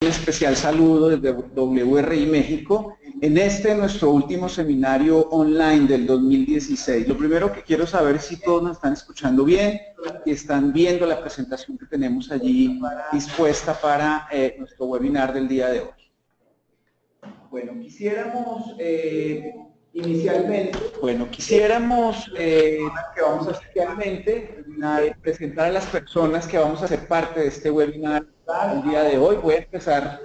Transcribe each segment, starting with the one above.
un especial saludo desde WRI México en nuestro último seminario online del 2016. Lo primero que quiero saber es si todos nos están escuchando bien y están viendo la presentación que tenemos allí dispuesta para nuestro webinar del día de hoy. Bueno, quisiéramos presentar a las personas que vamos a ser parte de este webinar el día de hoy. Voy a empezar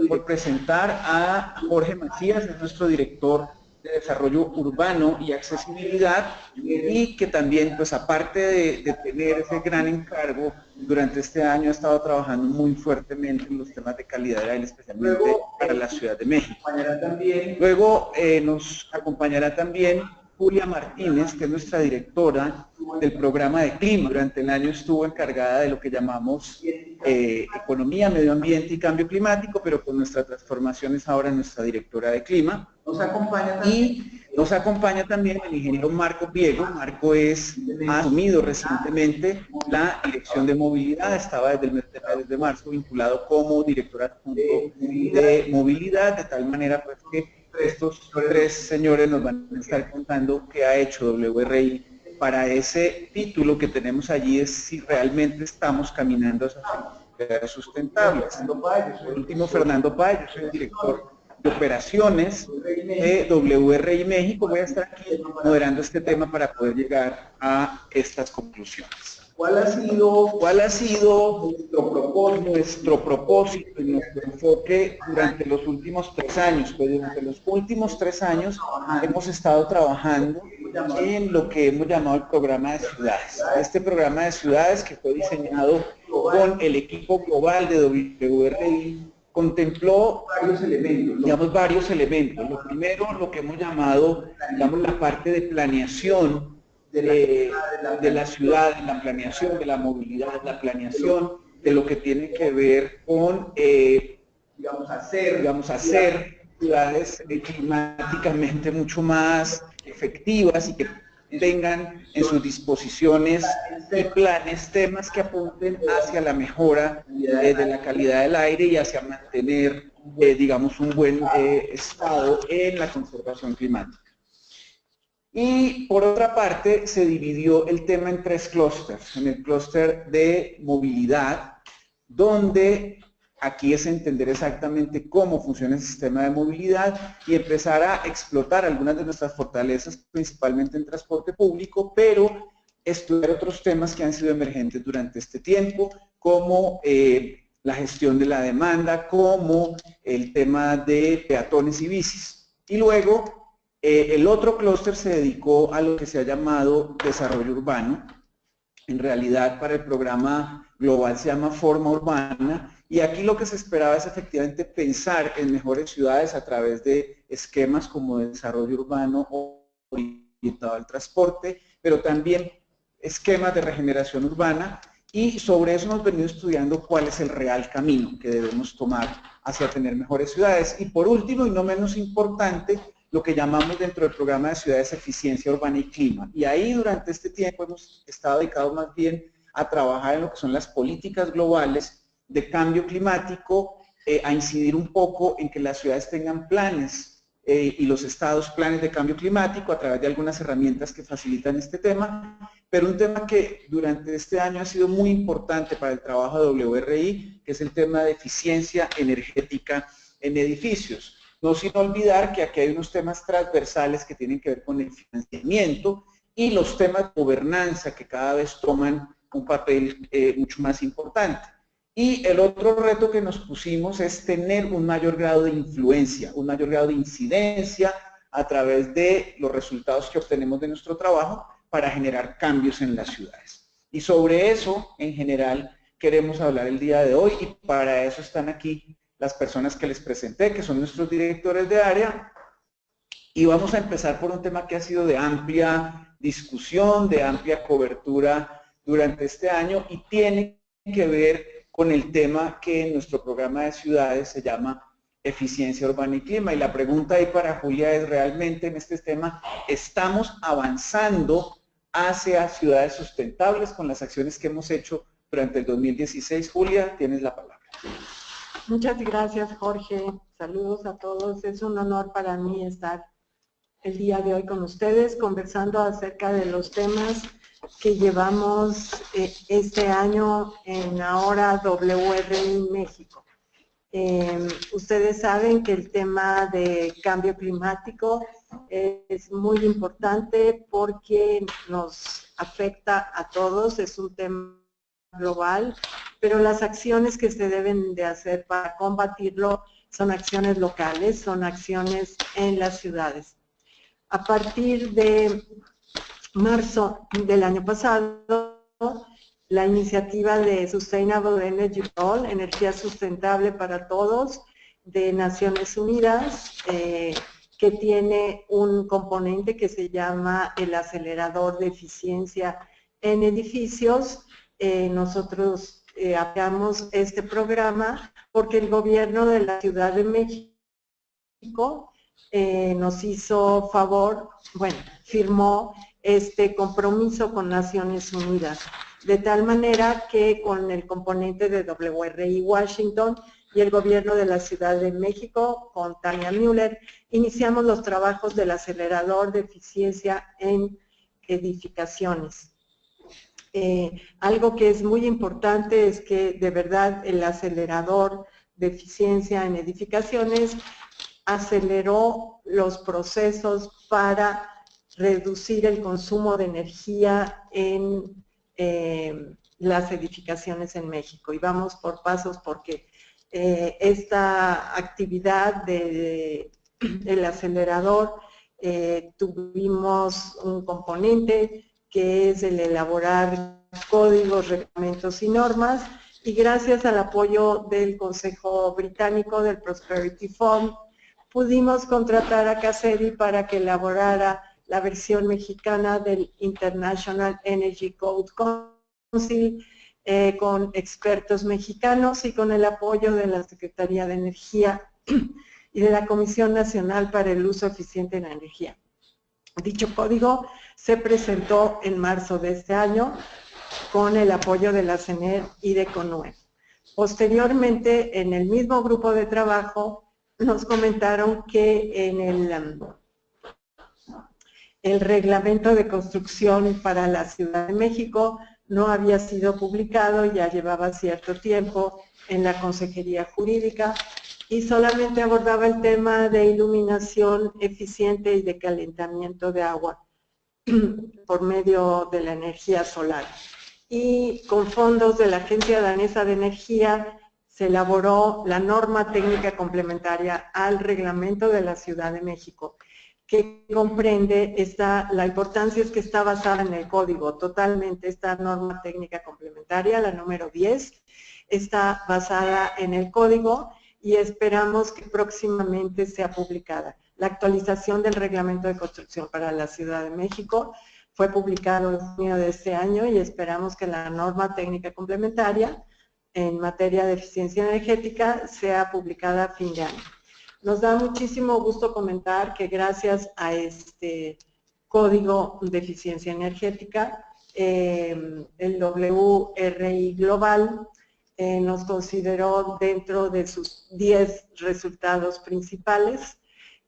por presentar a Jorge Macías, es nuestro director de Desarrollo Urbano y Accesibilidad, y que también, pues aparte de tener ese gran encargo, durante este año ha estado trabajando muy fuertemente en los temas de calidad del aire, especialmente para la Ciudad de México. Luego nos acompañará también Julia Martínez, que es nuestra directora del programa de clima. Durante el año estuvo encargada de lo que llamamos economía, medio ambiente y cambio climático, pero con nuestra transformación es ahora nuestra directora de clima. Nos acompaña también el ingeniero Marco Piego. Marco ha asumido recientemente la dirección de movilidad, estaba desde el mes de marzo vinculado como director adjunto de movilidad, de tal manera pues que estos tres señores nos van a estar contando qué ha hecho WRI para ese título que tenemos allí, es si realmente estamos caminando hacia ciudades sustentables. Por último, Fernando Páez, yo soy el director de operaciones de WRI México. Voy a estar aquí moderando este tema para poder llegar a estas conclusiones. ¿Cuál ha sido nuestro propósito y nuestro enfoque durante los últimos 3 años? Pues durante los últimos 3 años hemos estado trabajando en lo que hemos llamado el programa de ciudades. Este programa de ciudades, que fue diseñado con el equipo global de WRI, contempló varios elementos. Lo primero, lo que hemos llamado, la parte de planeación de la ciudad, la planeación de la movilidad, la planeación de lo que tiene que ver con, hacer ciudades climáticamente mucho más efectivas y que tengan en sus disposiciones y planes temas que apunten hacia la mejora de la calidad del aire y hacia mantener, un buen estado en la conservación climática. Y por otra parte, se dividió el tema en 3 clústeres. En el clúster de movilidad, donde aquí es entender exactamente cómo funciona el sistema de movilidad y empezar a explotar algunas de nuestras fortalezas, principalmente en transporte público, pero estudiar otros temas que han sido emergentes durante este tiempo, como la gestión de la demanda, como el tema de peatones y bicis. Y luego, el otro clúster se dedicó a lo que se ha llamado desarrollo urbano. En realidad, para el programa global se llama forma urbana, y aquí lo que se esperaba es efectivamente pensar en mejores ciudades a través de esquemas como de desarrollo urbano orientado al transporte, pero también esquemas de regeneración urbana, y sobre eso hemos venido estudiando cuál es el real camino que debemos tomar hacia tener mejores ciudades. Y por último, y no menos importante, lo que llamamos dentro del programa de ciudades eficiencia urbana y clima. Y ahí durante este tiempo hemos estado dedicados más bien a trabajar en lo que son las políticas globales de cambio climático, a incidir un poco en que las ciudades tengan planes y los estados planes de cambio climático a través de algunas herramientas que facilitan este tema, pero un tema que durante este año ha sido muy importante para el trabajo de WRI, que es el tema de eficiencia energética en edificios. No sin olvidar que aquí hay unos temas transversales que tienen que ver con el financiamiento y los temas de gobernanza que cada vez toman un papel mucho más importante. Y el otro reto que nos pusimos es tener un mayor grado de influencia, un mayor grado de incidencia a través de los resultados que obtenemos de nuestro trabajo para generar cambios en las ciudades. Y sobre eso, en general, queremos hablar el día de hoy, y para eso están aquí las personas que les presenté, que son nuestros directores de área, y vamos a empezar por un tema que ha sido de amplia discusión, de amplia cobertura durante este año, y tiene que ver con el tema que en nuestro programa de ciudades se llama eficiencia urbana y clima. Y la pregunta ahí para Julia es, ¿realmente en este tema estamos avanzando hacia ciudades sustentables con las acciones que hemos hecho durante el 2016? Julia, tienes la palabra. Muchas gracias, Jorge. Saludos a todos. Es un honor para mí estar el día de hoy con ustedes conversando acerca de los temas que llevamos este año en ahora WRI México. Ustedes saben que el tema de cambio climático es muy importante porque nos afecta a todos, es un tema global, pero las acciones que se deben de hacer para combatirlo son acciones locales, son acciones en las ciudades. A partir de marzo del año pasado, la iniciativa de Sustainable Energy for All, Energía Sustentable para Todos, de Naciones Unidas, que tiene un componente que se llama el acelerador de eficiencia en edificios. Nosotros apoyamos este programa porque el gobierno de la Ciudad de México nos hizo favor, bueno, firmó este compromiso con Naciones Unidas, de tal manera que con el componente de WRI Washington y el gobierno de la Ciudad de México, con Tania Müller, iniciamos los trabajos del acelerador de eficiencia en edificaciones. Algo que es muy importante es que de verdad el acelerador de eficiencia en edificaciones aceleró los procesos para reducir el consumo de energía en las edificaciones en México. Y vamos por pasos porque esta actividad del acelerador tuvimos un componente que es el elaborar códigos, reglamentos y normas, y gracias al apoyo del Consejo Británico del Prosperity Fund, pudimos contratar a CACEDI para que elaborara la versión mexicana del International Energy Code Council con expertos mexicanos y con el apoyo de la Secretaría de Energía y de la Comisión Nacional para el Uso Eficiente de la Energía. Dicho código se presentó en marzo de este año con el apoyo de la CENER y de CONUE. Posteriormente, en el mismo grupo de trabajo, nos comentaron que en el reglamento de construcción para la Ciudad de México no había sido publicado, ya llevaba cierto tiempo en la Consejería Jurídica y solamente abordaba el tema de iluminación eficiente y de calentamiento de agua por medio de la energía solar. Y con fondos de la Agencia Danesa de Energía se elaboró la norma técnica complementaria al reglamento de la Ciudad de México, que comprende, la importancia es que está basada en el código, totalmente esta norma técnica complementaria, la número 10, está basada en el código y esperamos que próximamente sea publicada. La actualización del reglamento de construcción para la Ciudad de México fue publicado en junio de este año y esperamos que la norma técnica complementaria en materia de eficiencia energética sea publicada a fin de año. Nos da muchísimo gusto comentar que gracias a este código de eficiencia energética, el WRI Global nos consideró dentro de sus 10 resultados principales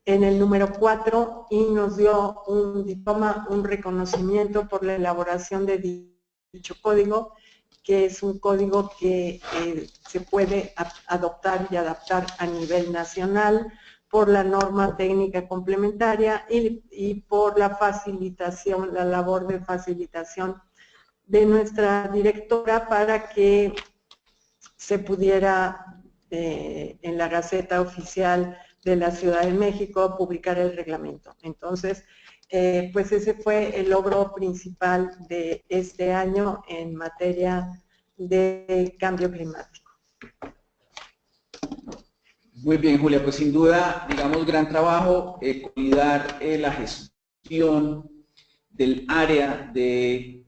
en el número 4 y nos dio un diploma, un reconocimiento por la elaboración de dicho código, que es un código que se puede adoptar y adaptar a nivel nacional por la norma técnica complementaria y por la facilitación, la labor de facilitación de nuestra directora para que se pudiera en la Gaceta Oficial de la Ciudad de México publicar el reglamento. Entonces, pues ese fue el logro principal de este año en materia de cambio climático. Muy bien, Julia, pues sin duda, digamos, gran trabajo cuidar la gestión del área de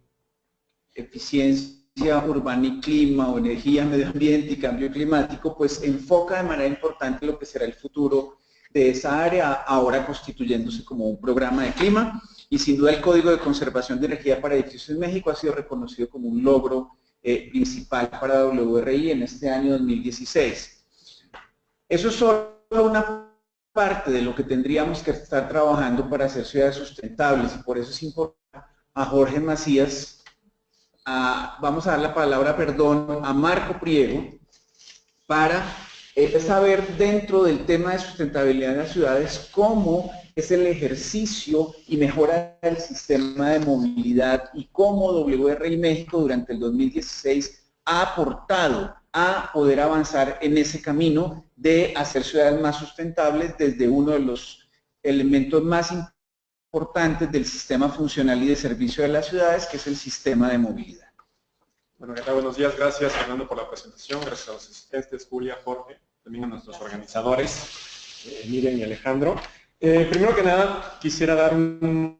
eficiencia urbana y clima o energía, medio ambiente y cambio climático, pues enfoca de manera importante lo que será el futuro de esa área, ahora constituyéndose como un programa de clima, y sin duda el Código de Conservación de Energía para Edificios en México ha sido reconocido como un logro principal para WRI en este año 2016. Eso es solo una parte de lo que tendríamos que estar trabajando para hacer ciudades sustentables, y por eso es importante a Jorge Macías, vamos a dar la palabra, perdón, a Marco Priego, para saber dentro del tema de sustentabilidad de las ciudades cómo es el ejercicio y mejora del sistema de movilidad y cómo WRI México durante el 2016 ha aportado a poder avanzar en ese camino de hacer ciudades más sustentables desde uno de los elementos más importantes del sistema funcional y de servicio de las ciudades, que es el sistema de movilidad. Bueno, ¿qué tal? Buenos días. Gracias, Fernando, por la presentación. Gracias a los asistentes, Julia, Jorge, también a nuestros organizadores, Miren y Alejandro. Primero que nada, quisiera dar un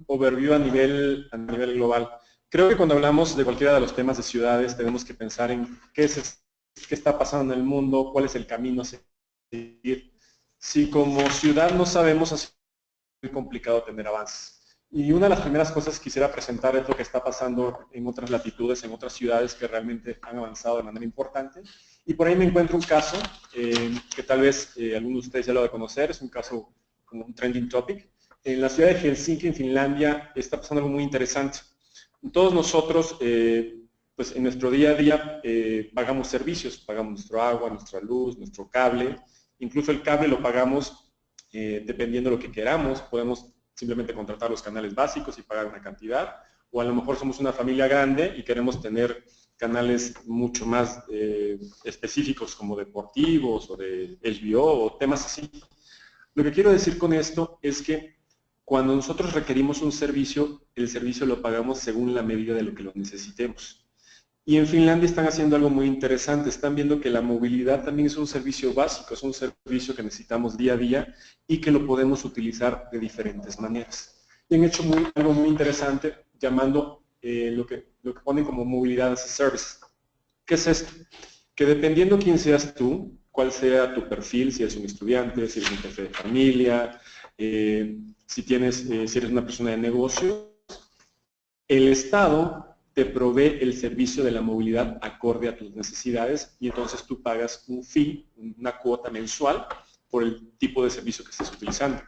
overview a nivel global. Creo que cuando hablamos de cualquiera de los temas de ciudades, tenemos que pensar en qué está pasando en el mundo, cuál es el camino a seguir. Si como ciudad no sabemos, es muy complicado tener avances. Y una de las primeras cosas que quisiera presentar es lo que está pasando en otras latitudes, en otras ciudades que realmente han avanzado de manera importante. Y por ahí me encuentro un caso que tal vez alguno de ustedes ya lo ha de conocer, es un caso como un trending topic. En la ciudad de Helsinki, en Finlandia, está pasando algo muy interesante. Todos nosotros, pues en nuestro día a día, pagamos servicios, pagamos nuestro agua, nuestra luz, nuestro cable. Incluso el cable lo pagamos dependiendo de lo que queramos. Podemos simplemente contratar los canales básicos y pagar una cantidad, o a lo mejor somos una familia grande y queremos tener canales mucho más específicos como deportivos o de HBO o temas así. Lo que quiero decir con esto es que cuando nosotros requerimos un servicio, el servicio lo pagamos según la medida de lo que lo necesitemos. Y en Finlandia están haciendo algo muy interesante, están viendo que la movilidad también es un servicio básico, es un servicio que necesitamos día a día y que lo podemos utilizar de diferentes maneras. Y han hecho algo muy interesante llamando lo que ponen como movilidad as a service. ¿Qué es esto? Que dependiendo quién seas tú, cuál sea tu perfil, si eres un estudiante, si eres un jefe de familia, si eres una persona de negocios, el Estado te provee el servicio de la movilidad acorde a tus necesidades y entonces tú pagas un fee, una cuota mensual por el tipo de servicio que estés utilizando,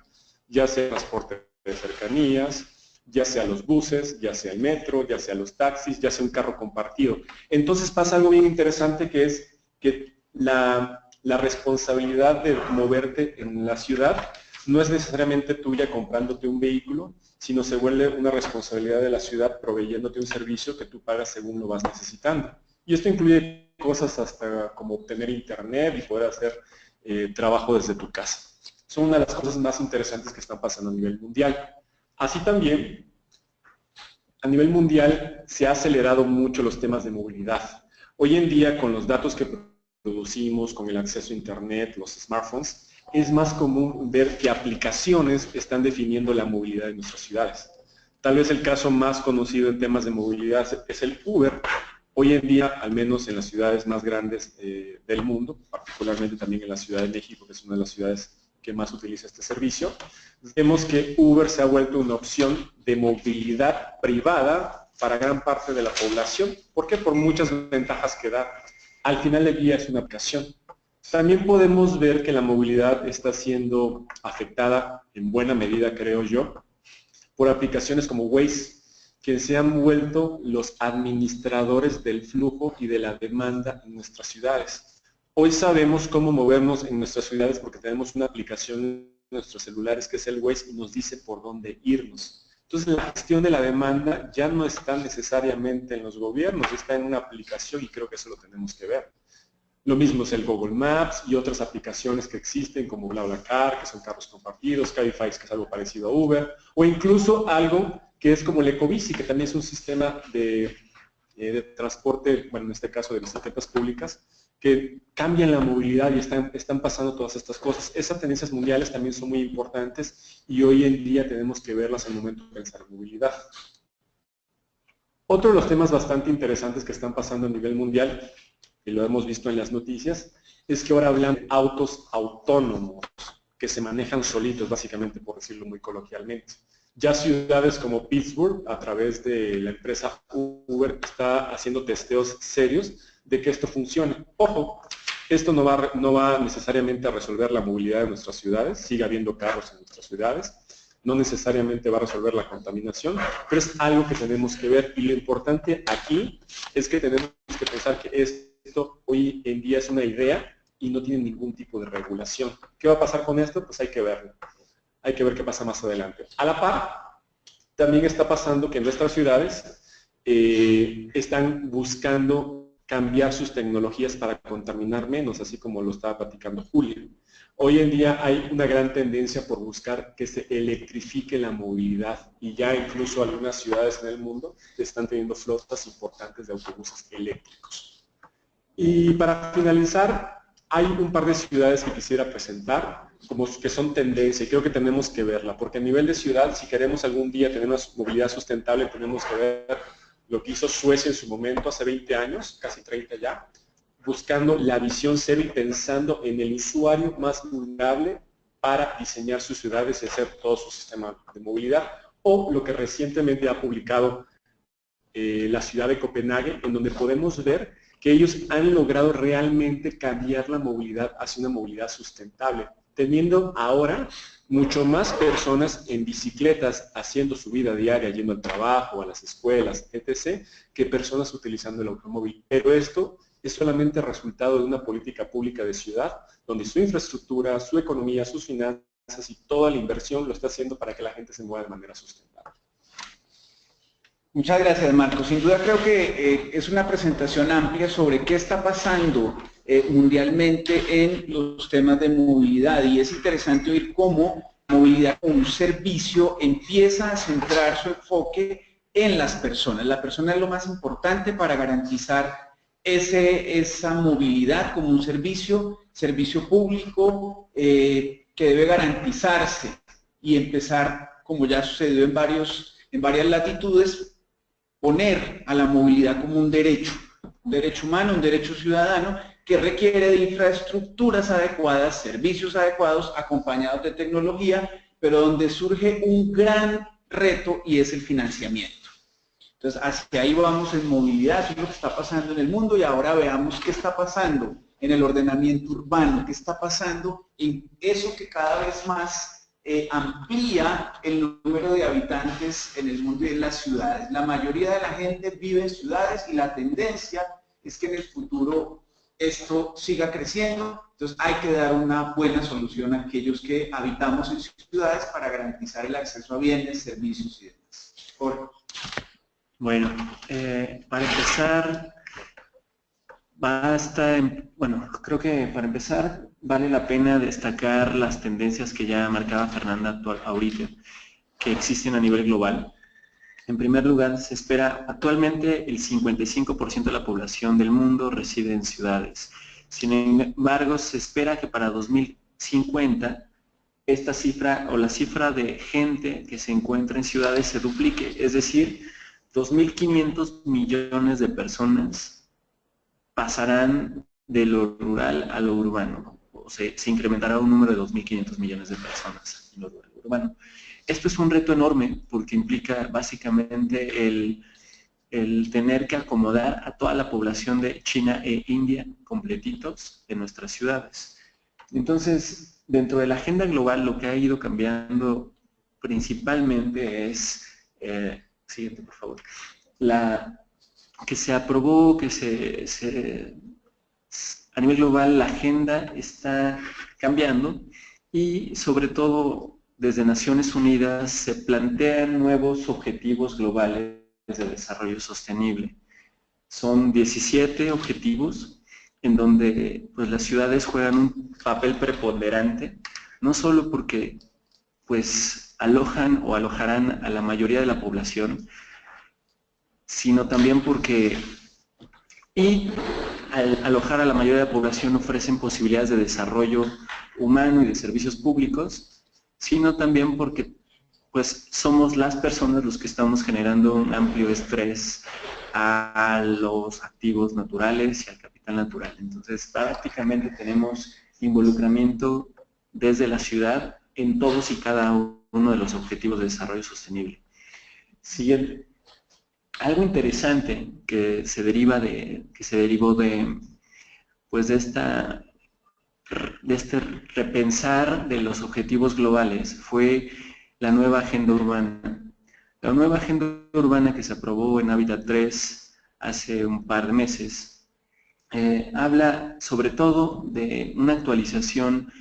ya sea transporte de cercanías, ya sea los buses, ya sea el metro, ya sea los taxis, ya sea un carro compartido. Entonces pasa algo bien interesante que es que la responsabilidad de moverte en la ciudad no es necesariamente tuya comprándote un vehículo, sino se vuelve una responsabilidad de la ciudad proveyéndote un servicio que tú pagas según lo vas necesitando. Y esto incluye cosas hasta como obtener internet y poder hacer trabajo desde tu casa. Son una de las cosas más interesantes que están pasando a nivel mundial. Así también, a nivel mundial se ha acelerado mucho los temas de movilidad. Hoy en día, con los datos que producimos, con el acceso a internet, los smartphones, es más común ver que aplicaciones están definiendo la movilidad de nuestras ciudades. Tal vez el caso más conocido en temas de movilidad es el Uber. Hoy en día, al menos en las ciudades más grandes del mundo, particularmente también en la Ciudad de México, que es una de las ciudades que más utiliza este servicio, vemos que Uber se ha vuelto una opción de movilidad privada para gran parte de la población. ¿Por qué? Por muchas ventajas que da. Al final del día es una aplicación. También podemos ver que la movilidad está siendo afectada en buena medida, creo yo, por aplicaciones como Waze, que se han vuelto los administradores del flujo y de la demanda en nuestras ciudades. Hoy sabemos cómo movernos en nuestras ciudades porque tenemos una aplicación en nuestros celulares que es el Waze y nos dice por dónde irnos. Entonces la gestión de la demanda ya no está necesariamente en los gobiernos, está en una aplicación y creo que eso lo tenemos que ver. Lo mismo es el Google Maps y otras aplicaciones que existen como BlaBlaCar, que son carros compartidos, Cabify, que es algo parecido a Uber, o incluso algo que es como el Ecobici, que también es un sistema de transporte, bueno, en este caso de bicicletas públicas, que cambian la movilidad y están pasando todas estas cosas. Esas tendencias mundiales también son muy importantes y hoy en día tenemos que verlas al momento de pensar en movilidad. Otro de los temas bastante interesantes que están pasando a nivel mundial, y lo hemos visto en las noticias, es que ahora hablan de autos autónomos que se manejan solitos, básicamente, por decirlo muy coloquialmente. Ya ciudades como Pittsburgh, a través de la empresa Uber, está haciendo testeos serios de que esto funcione. Ojo, Esto no va necesariamente a resolver la movilidad de nuestras ciudades, sigue habiendo carros en nuestras ciudades, no necesariamente va a resolver la contaminación, pero es algo que tenemos que ver, y lo importante aquí es que tenemos que pensar que esto hoy en día es una idea y no tiene ningún tipo de regulación. ¿Qué va a pasar con esto? Pues hay que verlo. Hay que ver qué pasa más adelante. A la par, también está pasando que nuestras ciudades están buscando cambiar sus tecnologías para contaminar menos, así como lo estaba platicando Julia. Hoy en día hay una gran tendencia por buscar que se electrifique la movilidad, y ya incluso algunas ciudades en el mundo están teniendo flotas importantes de autobuses eléctricos. Y para finalizar, hay un par de ciudades que quisiera presentar, como que son tendencia, y creo que tenemos que verla, porque a nivel de ciudad, si queremos algún día tener una movilidad sustentable, tenemos que ver lo que hizo Suecia en su momento, hace 20 años, casi 30 ya, buscando la visión cero y pensando en el usuario más vulnerable para diseñar sus ciudades y hacer todo su sistema de movilidad, o lo que recientemente ha publicado la ciudad de Copenhague, en donde podemos ver que ellos han logrado realmente cambiar la movilidad hacia una movilidad sustentable, teniendo ahora mucho más personas en bicicletas haciendo su vida diaria, yendo al trabajo, a las escuelas, etc., que personas utilizando el automóvil. Pero esto es solamente resultado de una política pública de ciudad, donde su infraestructura, su economía, sus finanzas y toda la inversión lo está haciendo para que la gente se mueva de manera sustentable. Muchas gracias, Marco. Sin duda creo que es una presentación amplia sobre qué está pasando mundialmente en los temas de movilidad, y es interesante oír cómo movilidad como un servicio empieza a centrar su enfoque en las personas. La persona es lo más importante para garantizar esa movilidad como un servicio público que debe garantizarse y empezar, como ya sucedió en varias latitudes, poner a la movilidad como un derecho humano, un derecho ciudadano, que requiere de infraestructuras adecuadas, servicios adecuados, acompañados de tecnología, pero donde surge un gran reto, y es el financiamiento. Entonces, hacia ahí vamos en movilidad, eso es lo que está pasando en el mundo, y ahora veamos qué está pasando en el ordenamiento urbano, qué está pasando en eso que cada vez más amplía el número de habitantes en el mundo y en las ciudades. La mayoría de la gente vive en ciudades, y la tendencia es que en el futuro esto siga creciendo. Entonces hay que dar una buena solución a aquellos que habitamos en ciudades para garantizar el acceso a bienes, servicios y demás. Bueno, para empezar, creo que para empezar vale la pena destacar las tendencias que ya marcaba Fernanda ahorita, que existen a nivel global. En primer lugar, se espera, actualmente el 55% de la población del mundo reside en ciudades. Sin embargo, se espera que para 2050 esta cifra, o la cifra de gente que se encuentra en ciudades, se duplique, es decir, 2.500 millones de personas pasarán de lo rural a lo urbano, o se incrementará un número de 2.500 millones de personas en lo rural y urbano. Esto es un reto enorme porque implica básicamente el tener que acomodar a toda la población de China e India completitos en nuestras ciudades. Entonces, dentro de la agenda global, lo que ha ido cambiando principalmente es, siguiente por favor, que se aprobó, a nivel global la agenda está cambiando, y sobre todo desde Naciones Unidas se plantean nuevos objetivos globales de desarrollo sostenible. Son 17 objetivos en donde pues, las ciudades juegan un papel preponderante, no solo porque pues, alojan o alojarán a la mayoría de la población, sino también porque al alojar a la mayoría de la población ofrecen posibilidades de desarrollo humano y de servicios públicos, sino también porque pues somos las personas los que estamos generando un amplio estrés a los activos naturales y al capital natural. Entonces prácticamente tenemos involucramiento desde la ciudad en todos y cada uno de los objetivos de desarrollo sostenible. Siguiente. Algo interesante que se derivó de esta repensar de los objetivos globales fue la nueva agenda urbana. La nueva agenda urbana que se aprobó en Hábitat 3 hace un par de meses habla sobre todo de una actualización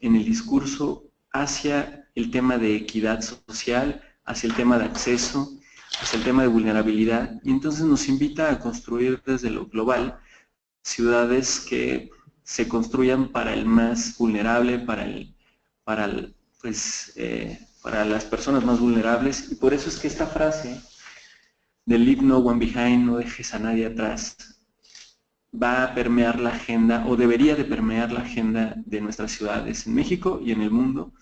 en el discurso hacia el tema de equidad social, hacia el tema de acceso, hacia el tema de vulnerabilidad, y entonces nos invita a construir desde lo global ciudades que se construyan para el más vulnerable, para las personas más vulnerables, y por eso es que esta frase de Leave No One Behind, no dejes a nadie atrás, va a permear la agenda, o debería de permear la agenda de nuestras ciudades en México y en el mundo,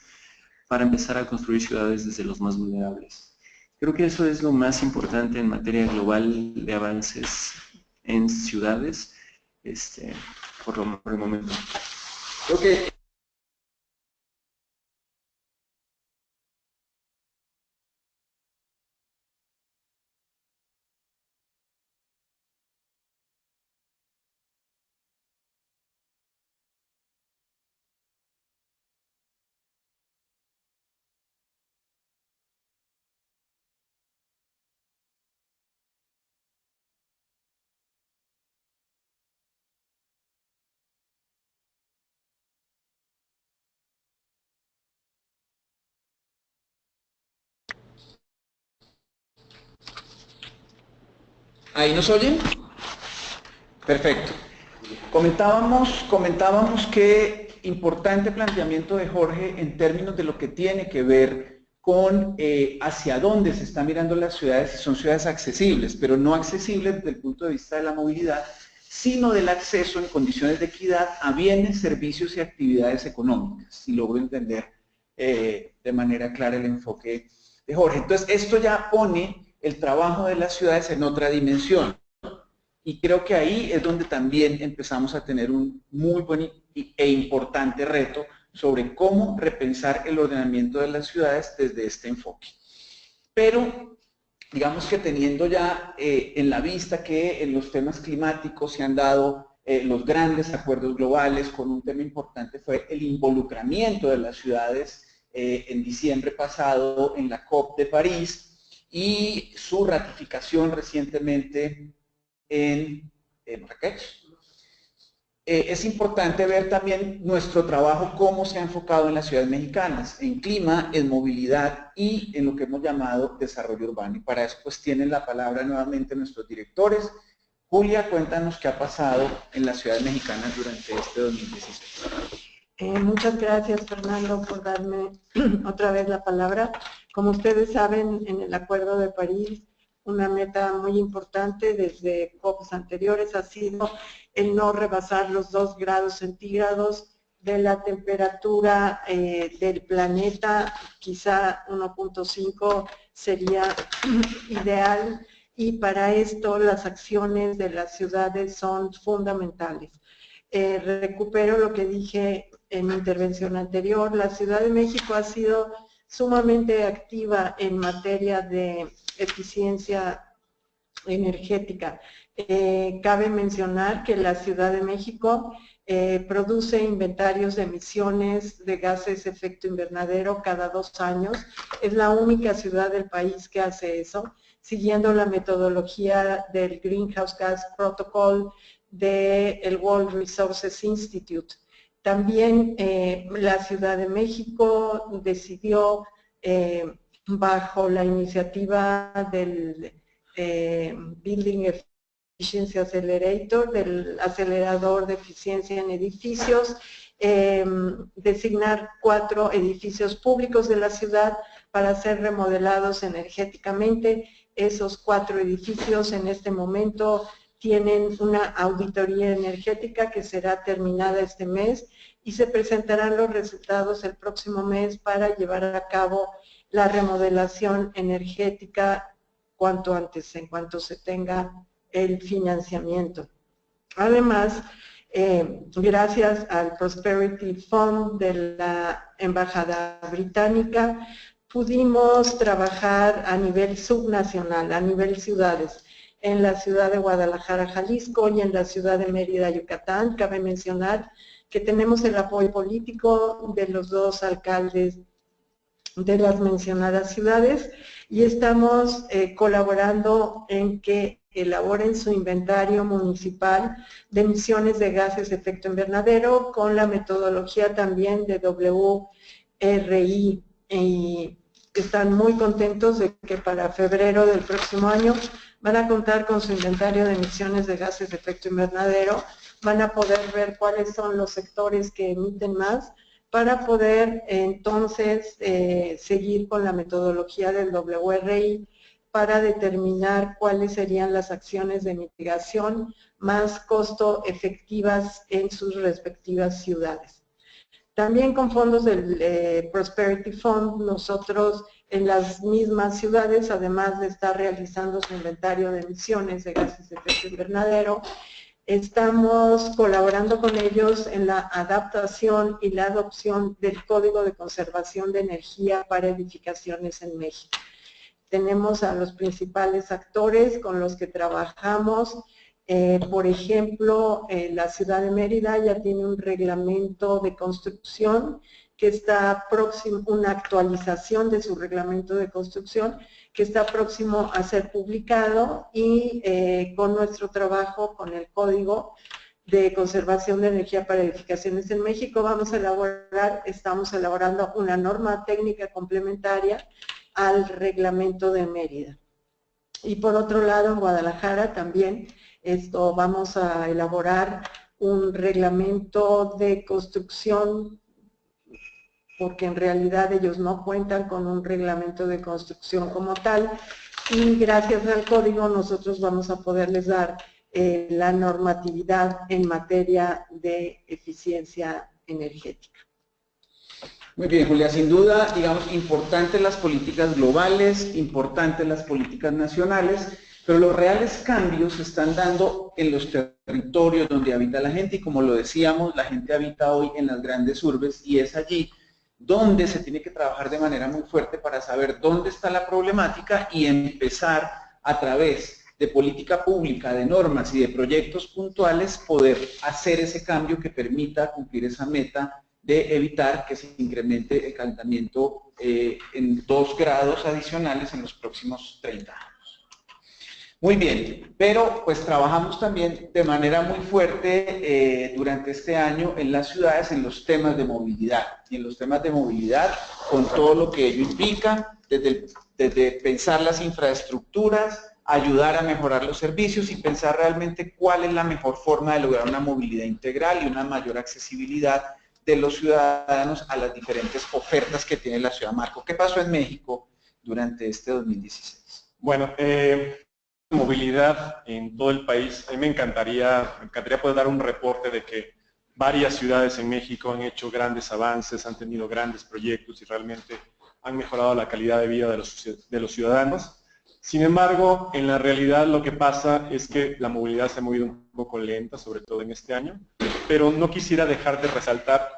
para empezar a construir ciudades desde los más vulnerables. Creo que eso es lo más importante en materia global de avances en ciudades, por el momento. Creo que ¿ahí nos oyen? Perfecto. Comentábamos que importante planteamiento de Jorge en términos de lo que tiene que ver con hacia dónde se están mirando las ciudades, si son ciudades accesibles, pero no accesibles desde el punto de vista de la movilidad, sino del acceso en condiciones de equidad a bienes, servicios y actividades económicas, si logro entender de manera clara el enfoque de Jorge. Entonces, esto ya pone el trabajo de las ciudades en otra dimensión. Y creo que ahí es donde también empezamos a tener un muy buen e importante reto sobre cómo repensar el ordenamiento de las ciudades desde este enfoque. Pero, digamos que teniendo ya en la vista que en los temas climáticos se han dado los grandes acuerdos globales, con un tema importante fue el involucramiento de las ciudades en diciembre pasado en la COP de París, y su ratificación recientemente en Marrakech. Es importante ver también nuestro trabajo, cómo se ha enfocado en las ciudades mexicanas, en clima, en movilidad y en lo que hemos llamado desarrollo urbano. Y para eso pues tienen la palabra nuevamente nuestros directores. Julia, cuéntanos qué ha pasado en las ciudades mexicanas durante este 2016. Muchas gracias, Fernando, por darme otra vez la palabra. Como ustedes saben, en el Acuerdo de París, una meta muy importante desde COPs anteriores ha sido el no rebasar los 2 grados centígrados de la temperatura del planeta. Quizá 1.5 sería ideal, y para esto las acciones de las ciudades son fundamentales. Recupero lo que dije en mi intervención anterior. La Ciudad de México ha sido sumamente activa en materia de eficiencia energética. Cabe mencionar que la Ciudad de México produce inventarios de emisiones de gases de efecto invernadero cada 2 años. Es la única ciudad del país que hace eso, siguiendo la metodología del Greenhouse Gas Protocol del World Resources Institute. También la Ciudad de México decidió, bajo la iniciativa del Building Efficiency Accelerator, del acelerador de eficiencia en edificios, designar 4 edificios públicos de la ciudad para ser remodelados energéticamente. Esos 4 edificios en este momento tienen una auditoría energética que será terminada este mes y se presentarán los resultados el próximo mes para llevar a cabo la remodelación energética cuanto antes, en cuanto se tenga el financiamiento. Además, gracias al Prosperity Fund de la Embajada Británica, pudimos trabajar a nivel subnacional, a nivel ciudades, en la ciudad de Guadalajara, Jalisco, y en la ciudad de Mérida, Yucatán. Cabe mencionar que tenemos el apoyo político de los dos alcaldes de las mencionadas ciudades y estamos colaborando en que elaboren su inventario municipal de emisiones de gases de efecto invernadero con la metodología también de WRI, y están muy contentos de que para febrero del próximo año van a contar con su inventario de emisiones de gases de efecto invernadero, van a poder ver cuáles son los sectores que emiten más para poder entonces seguir con la metodología del WRI para determinar cuáles serían las acciones de mitigación más costo efectivas en sus respectivas ciudades. También con fondos del Prosperity Fund, nosotros en las mismas ciudades, además de estar realizando su inventario de emisiones de gases de efecto invernadero, estamos colaborando con ellos en la adaptación y la adopción del Código de Conservación de Energía para Edificaciones en México. Tenemos a los principales actores con los que trabajamos. Por ejemplo, la ciudad de Mérida ya tiene un reglamento de construcción que está próximo, una actualización de su reglamento de construcción que está próximo a ser publicado, y con nuestro trabajo con el Código de Conservación de Energía para Edificaciones en México estamos elaborando una norma técnica complementaria al reglamento de Mérida. Y por otro lado, en Guadalajara también vamos a elaborar un reglamento de construcción, porque en realidad ellos no cuentan con un reglamento de construcción como tal, y gracias al código nosotros vamos a poderles dar la normatividad en materia de eficiencia energética. Muy bien, Julia, sin duda, digamos, importantes las políticas globales, importantes las políticas nacionales, pero los reales cambios se están dando en los territorios donde habita la gente, y como lo decíamos, la gente habita hoy en las grandes urbes, y es allí donde se tiene que trabajar de manera muy fuerte para saber dónde está la problemática y empezar a través de política pública, de normas y de proyectos puntuales poder hacer ese cambio que permita cumplir esa meta de evitar que se incremente el calentamiento en 2 grados adicionales en los próximos 30 años. Muy bien, pero pues trabajamos también de manera muy fuerte durante este año en las ciudades en los temas de movilidad, y en los temas de movilidad con todo lo que ello implica, desde pensar las infraestructuras, ayudar a mejorar los servicios y pensar realmente cuál es la mejor forma de lograr una movilidad integral y una mayor accesibilidad de los ciudadanos a las diferentes ofertas que tiene la ciudad. Marco, ¿qué pasó en México durante este 2016? Bueno, movilidad en todo el país. A mí me encantaría poder dar un reporte de que varias ciudades en México han hecho grandes avances, han tenido grandes proyectos y realmente han mejorado la calidad de vida de los ciudadanos. Sin embargo, en la realidad lo que pasa es que la movilidad se ha movido un poco lenta, sobre todo en este año, pero no quisiera dejar de resaltar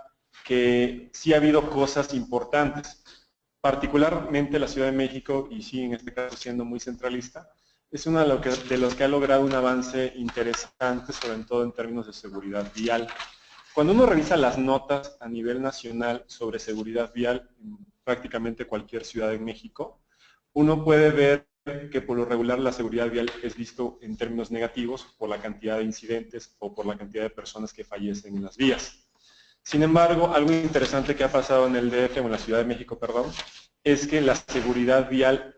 que sí ha habido cosas importantes. Particularmente la Ciudad de México, y sí en este caso siendo muy centralista, es uno de los que ha logrado un avance interesante, sobre todo en términos de seguridad vial. Cuando uno revisa las notas a nivel nacional sobre seguridad vial en prácticamente cualquier ciudad en México, uno puede ver que por lo regular la seguridad vial es visto en términos negativos por la cantidad de incidentes o por la cantidad de personas que fallecen en las vías. Sin embargo, algo interesante que ha pasado en el DF, o en la Ciudad de México, perdón, es que la seguridad vial,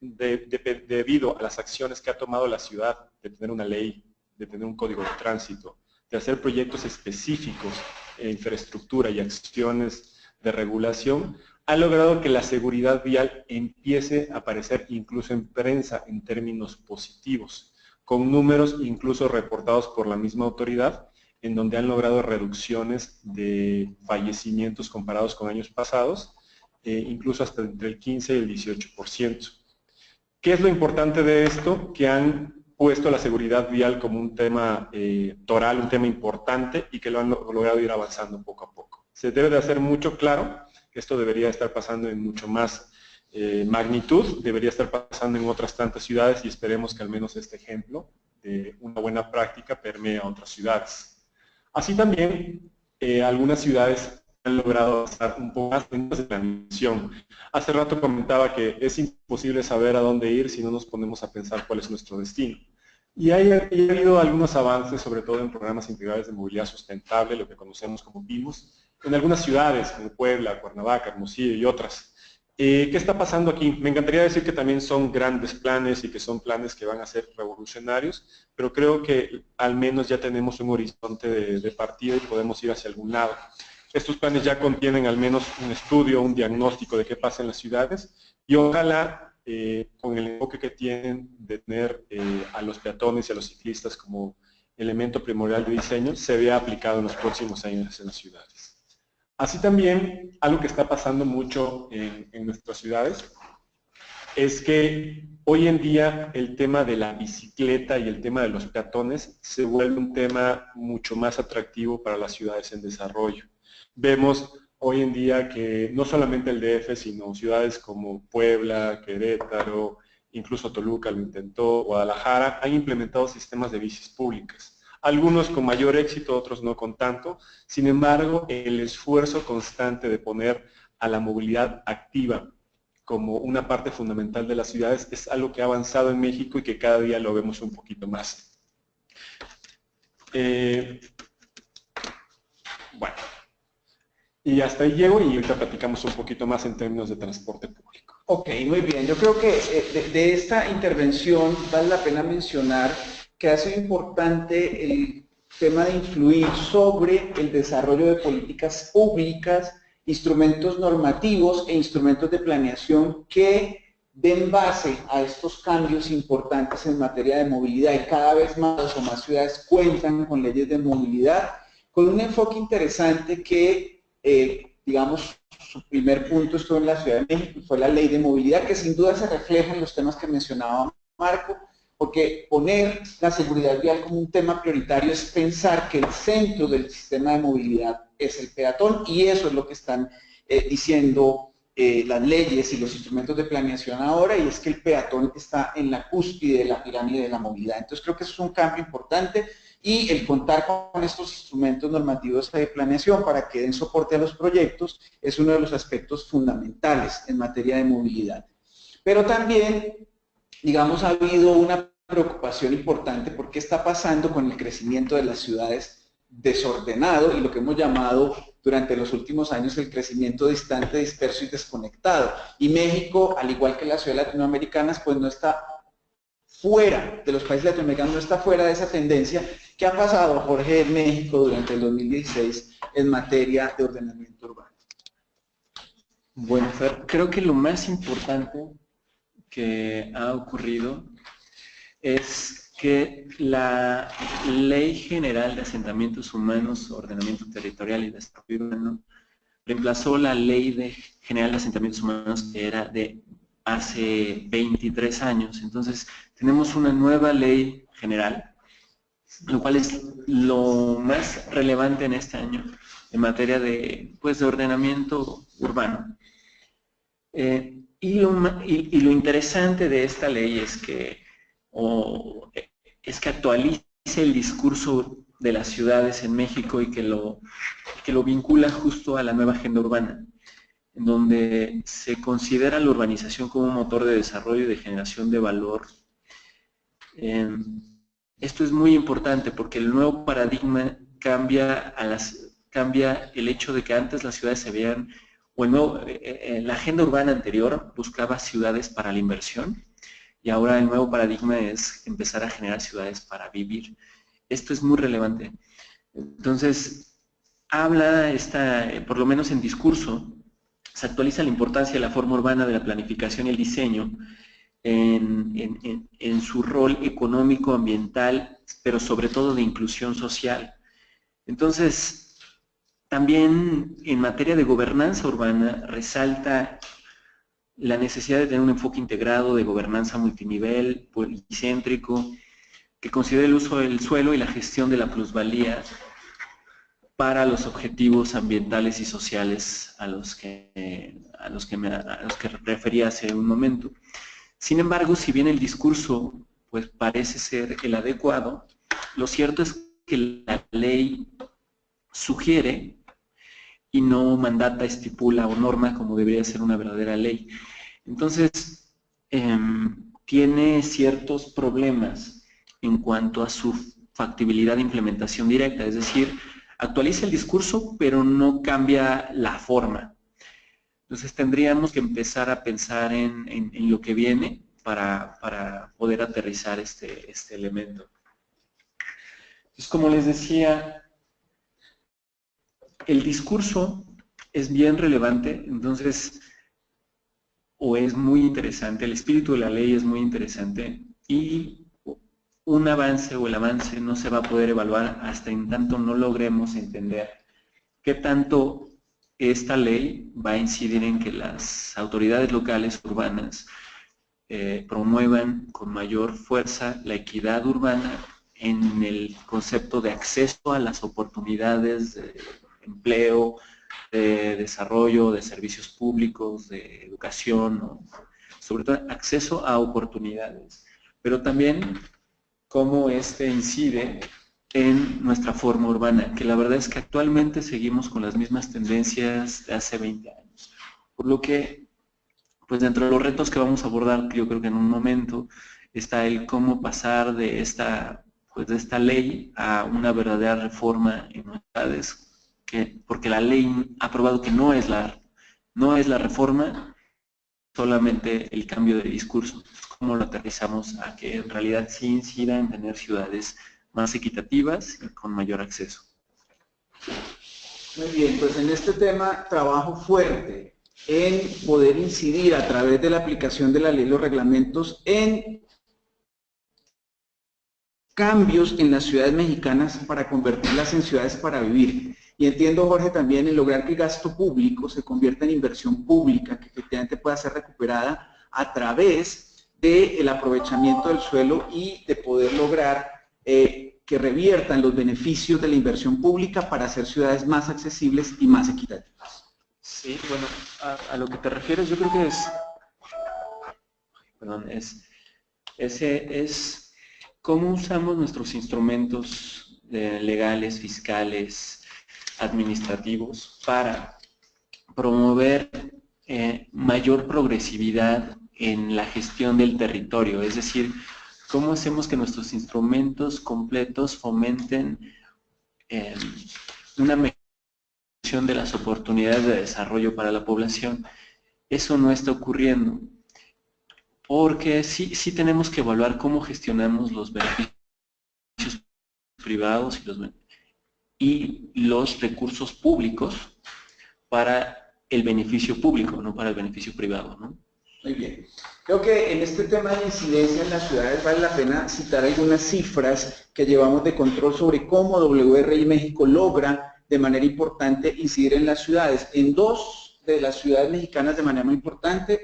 debido a las acciones que ha tomado la ciudad, de tener una ley, de tener un código de tránsito, de hacer proyectos específicos en infraestructura y acciones de regulación, ha logrado que la seguridad vial empiece a aparecer incluso en prensa en términos positivos, con números incluso reportados por la misma autoridad, en donde han logrado reducciones de fallecimientos comparados con años pasados, incluso hasta entre el 15 y el 18%. ¿Qué es lo importante de esto? Que han puesto la seguridad vial como un tema toral, un tema importante, y que lo han logrado ir avanzando poco a poco. Se debe de hacer mucho, claro, que esto debería estar pasando en mucho más magnitud, debería estar pasando en otras tantas ciudades, y esperemos que al menos este ejemplo de una buena práctica permee a otras ciudades. Así también, algunas ciudades han logrado avanzar un poco más en la planeación. Hace rato comentaba que es imposible saber a dónde ir si no nos ponemos a pensar cuál es nuestro destino. Y ha habido algunos avances, sobre todo en programas integrales de movilidad sustentable, lo que conocemos como PIMOS, en algunas ciudades como Puebla, Cuernavaca, Hermosillo y otras. ¿Qué está pasando aquí? Me encantaría decir que también son grandes planes y que son planes que van a ser revolucionarios, pero creo que al menos ya tenemos un horizonte de partida y podemos ir hacia algún lado. Estos planes ya contienen al menos un estudio, un diagnóstico de qué pasa en las ciudades y ojalá con el enfoque que tienen de tener a los peatones y a los ciclistas como elemento primordial de diseño, se vea aplicado en los próximos años en las ciudades. Así también, algo que está pasando mucho en nuestras ciudades es que hoy en día el tema de la bicicleta y el tema de los peatones se vuelve un tema mucho más atractivo para las ciudades en desarrollo. Vemos hoy en día que no solamente el DF, sino ciudades como Puebla, Querétaro, incluso Toluca lo intentó, Guadalajara, han implementado sistemas de bicis públicas. Algunos con mayor éxito, otros no con tanto. Sin embargo, el esfuerzo constante de poner a la movilidad activa como una parte fundamental de las ciudades es algo que ha avanzado en México y que cada día lo vemos un poquito más. Bueno. Y hasta ahí llego y ahorita platicamos un poquito más en términos de transporte público. Ok, muy bien. Yo creo que de esta intervención vale la pena mencionar que ha sido importante el tema de influir sobre el desarrollo de políticas públicas, instrumentos normativos e instrumentos de planeación que den base a estos cambios importantes en materia de movilidad, y cada vez más o más ciudades cuentan con leyes de movilidad, con un enfoque interesante que digamos, su primer punto estuvo en la Ciudad de México, fue la ley de movilidad, que sin duda se refleja en los temas que mencionaba Marco, porque poner la seguridad vial como un tema prioritario es pensar que el centro del sistema de movilidad es el peatón, y eso es lo que están diciendo las leyes y los instrumentos de planeación ahora, y es que el peatón está en la cúspide de la pirámide de la movilidad. Entonces creo que eso es un cambio importante, y el contar con estos instrumentos normativos de planeación para que den soporte a los proyectos es uno de los aspectos fundamentales en materia de movilidad. Pero también, digamos, ha habido una preocupación importante por qué está pasando con el crecimiento de las ciudades desordenado y lo que hemos llamado durante los últimos años el crecimiento distante, disperso y desconectado. Y México, al igual que las ciudades latinoamericanas, pues no está fuera de los países latinoamericanos, no está fuera de esa tendencia. ¿Qué ha pasado, Jorge, en México durante el 2016 en materia de ordenamiento urbano? Bueno, Fer, creo que lo más importante que ha ocurrido es que la Ley General de Asentamientos Humanos, Ordenamiento Territorial y Desarrollo Urbano reemplazó la Ley General de Asentamientos Humanos, que era de hace 23 años. Entonces, tenemos una nueva ley general, lo cual es lo más relevante en este año en materia de, pues, de ordenamiento urbano. Y lo interesante de esta ley es que actualice el discurso de las ciudades en México y que lo vincula justo a la nueva agenda urbana, en donde se considera la urbanización como un motor de desarrollo y de generación de valor. Esto es muy importante porque el nuevo paradigma cambia el hecho de que antes las ciudades se veían, la agenda urbana anterior buscaba ciudades para la inversión, y ahora el nuevo paradigma es empezar a generar ciudades para vivir. Esto es muy relevante. Entonces, por lo menos en discurso, se actualiza la importancia de la forma urbana de la planificación y el diseño en su rol económico, ambiental, pero sobre todo de inclusión social. Entonces, también en materia de gobernanza urbana resalta la necesidad de tener un enfoque integrado de gobernanza multinivel, policéntrico, que considere el uso del suelo y la gestión de la plusvalía para los objetivos ambientales y sociales a los que refería hace un momento. Sin embargo, si bien el discurso pues parece ser el adecuado, lo cierto es que la ley sugiere y no mandata, estipula o norma como debería ser una verdadera ley. Entonces, tiene ciertos problemas en cuanto a su factibilidad de implementación directa, es decir, actualiza el discurso, pero no cambia la forma. Entonces tendríamos que empezar a pensar en lo que viene para poder aterrizar este elemento. Entonces, como les decía, el discurso es bien relevante, entonces, o es muy interesante, el espíritu de la ley es muy interesante, y un avance o el avance no se va a poder evaluar hasta en tanto no logremos entender qué tanto esta ley va a incidir en que las autoridades locales urbanas promuevan con mayor fuerza la equidad urbana en el concepto de acceso a las oportunidades de empleo, de desarrollo, de servicios públicos, de educación, ¿no? Sobre todo acceso a oportunidades, pero también cómo este incide en nuestra forma urbana, que la verdad es que actualmente seguimos con las mismas tendencias de hace 20 años. Por lo que, pues dentro de los retos que vamos a abordar, yo creo que en un momento, está el cómo pasar de esta ley a una verdadera reforma en nuestras ciudades, porque la ley ha probado que no es la reforma, solamente el cambio de discurso. ¿Cómo lo aterrizamos a que en realidad sí incida en tener ciudades más equitativas y con mayor acceso? Muy bien, pues en este tema trabajo fuerte en poder incidir a través de la aplicación de la ley y los reglamentos en cambios en las ciudades mexicanas para convertirlas en ciudades para vivir. Y entiendo, Jorge, también en lograr que el gasto público se convierta en inversión pública, que efectivamente pueda ser recuperada a través del aprovechamiento del suelo y de poder lograr que reviertan los beneficios de la inversión pública para hacer ciudades más accesibles y más equitativas. Sí, bueno, a lo que te refieres yo creo que es cómo usamos nuestros instrumentos legales, fiscales, administrativos para promover mayor progresividad en la gestión del territorio, es decir, cómo hacemos que nuestros instrumentos completos fomenten una mejora de las oportunidades de desarrollo para la población. Eso no está ocurriendo, porque sí tenemos que evaluar cómo gestionamos los beneficios privados y los recursos públicos para el beneficio público, no para el beneficio privado, ¿no? Muy bien. Creo que en este tema de incidencia en las ciudades vale la pena citar algunas cifras que llevamos de control sobre cómo WRI México logra de manera importante incidir en las ciudades. En dos de las ciudades mexicanas de manera muy importante,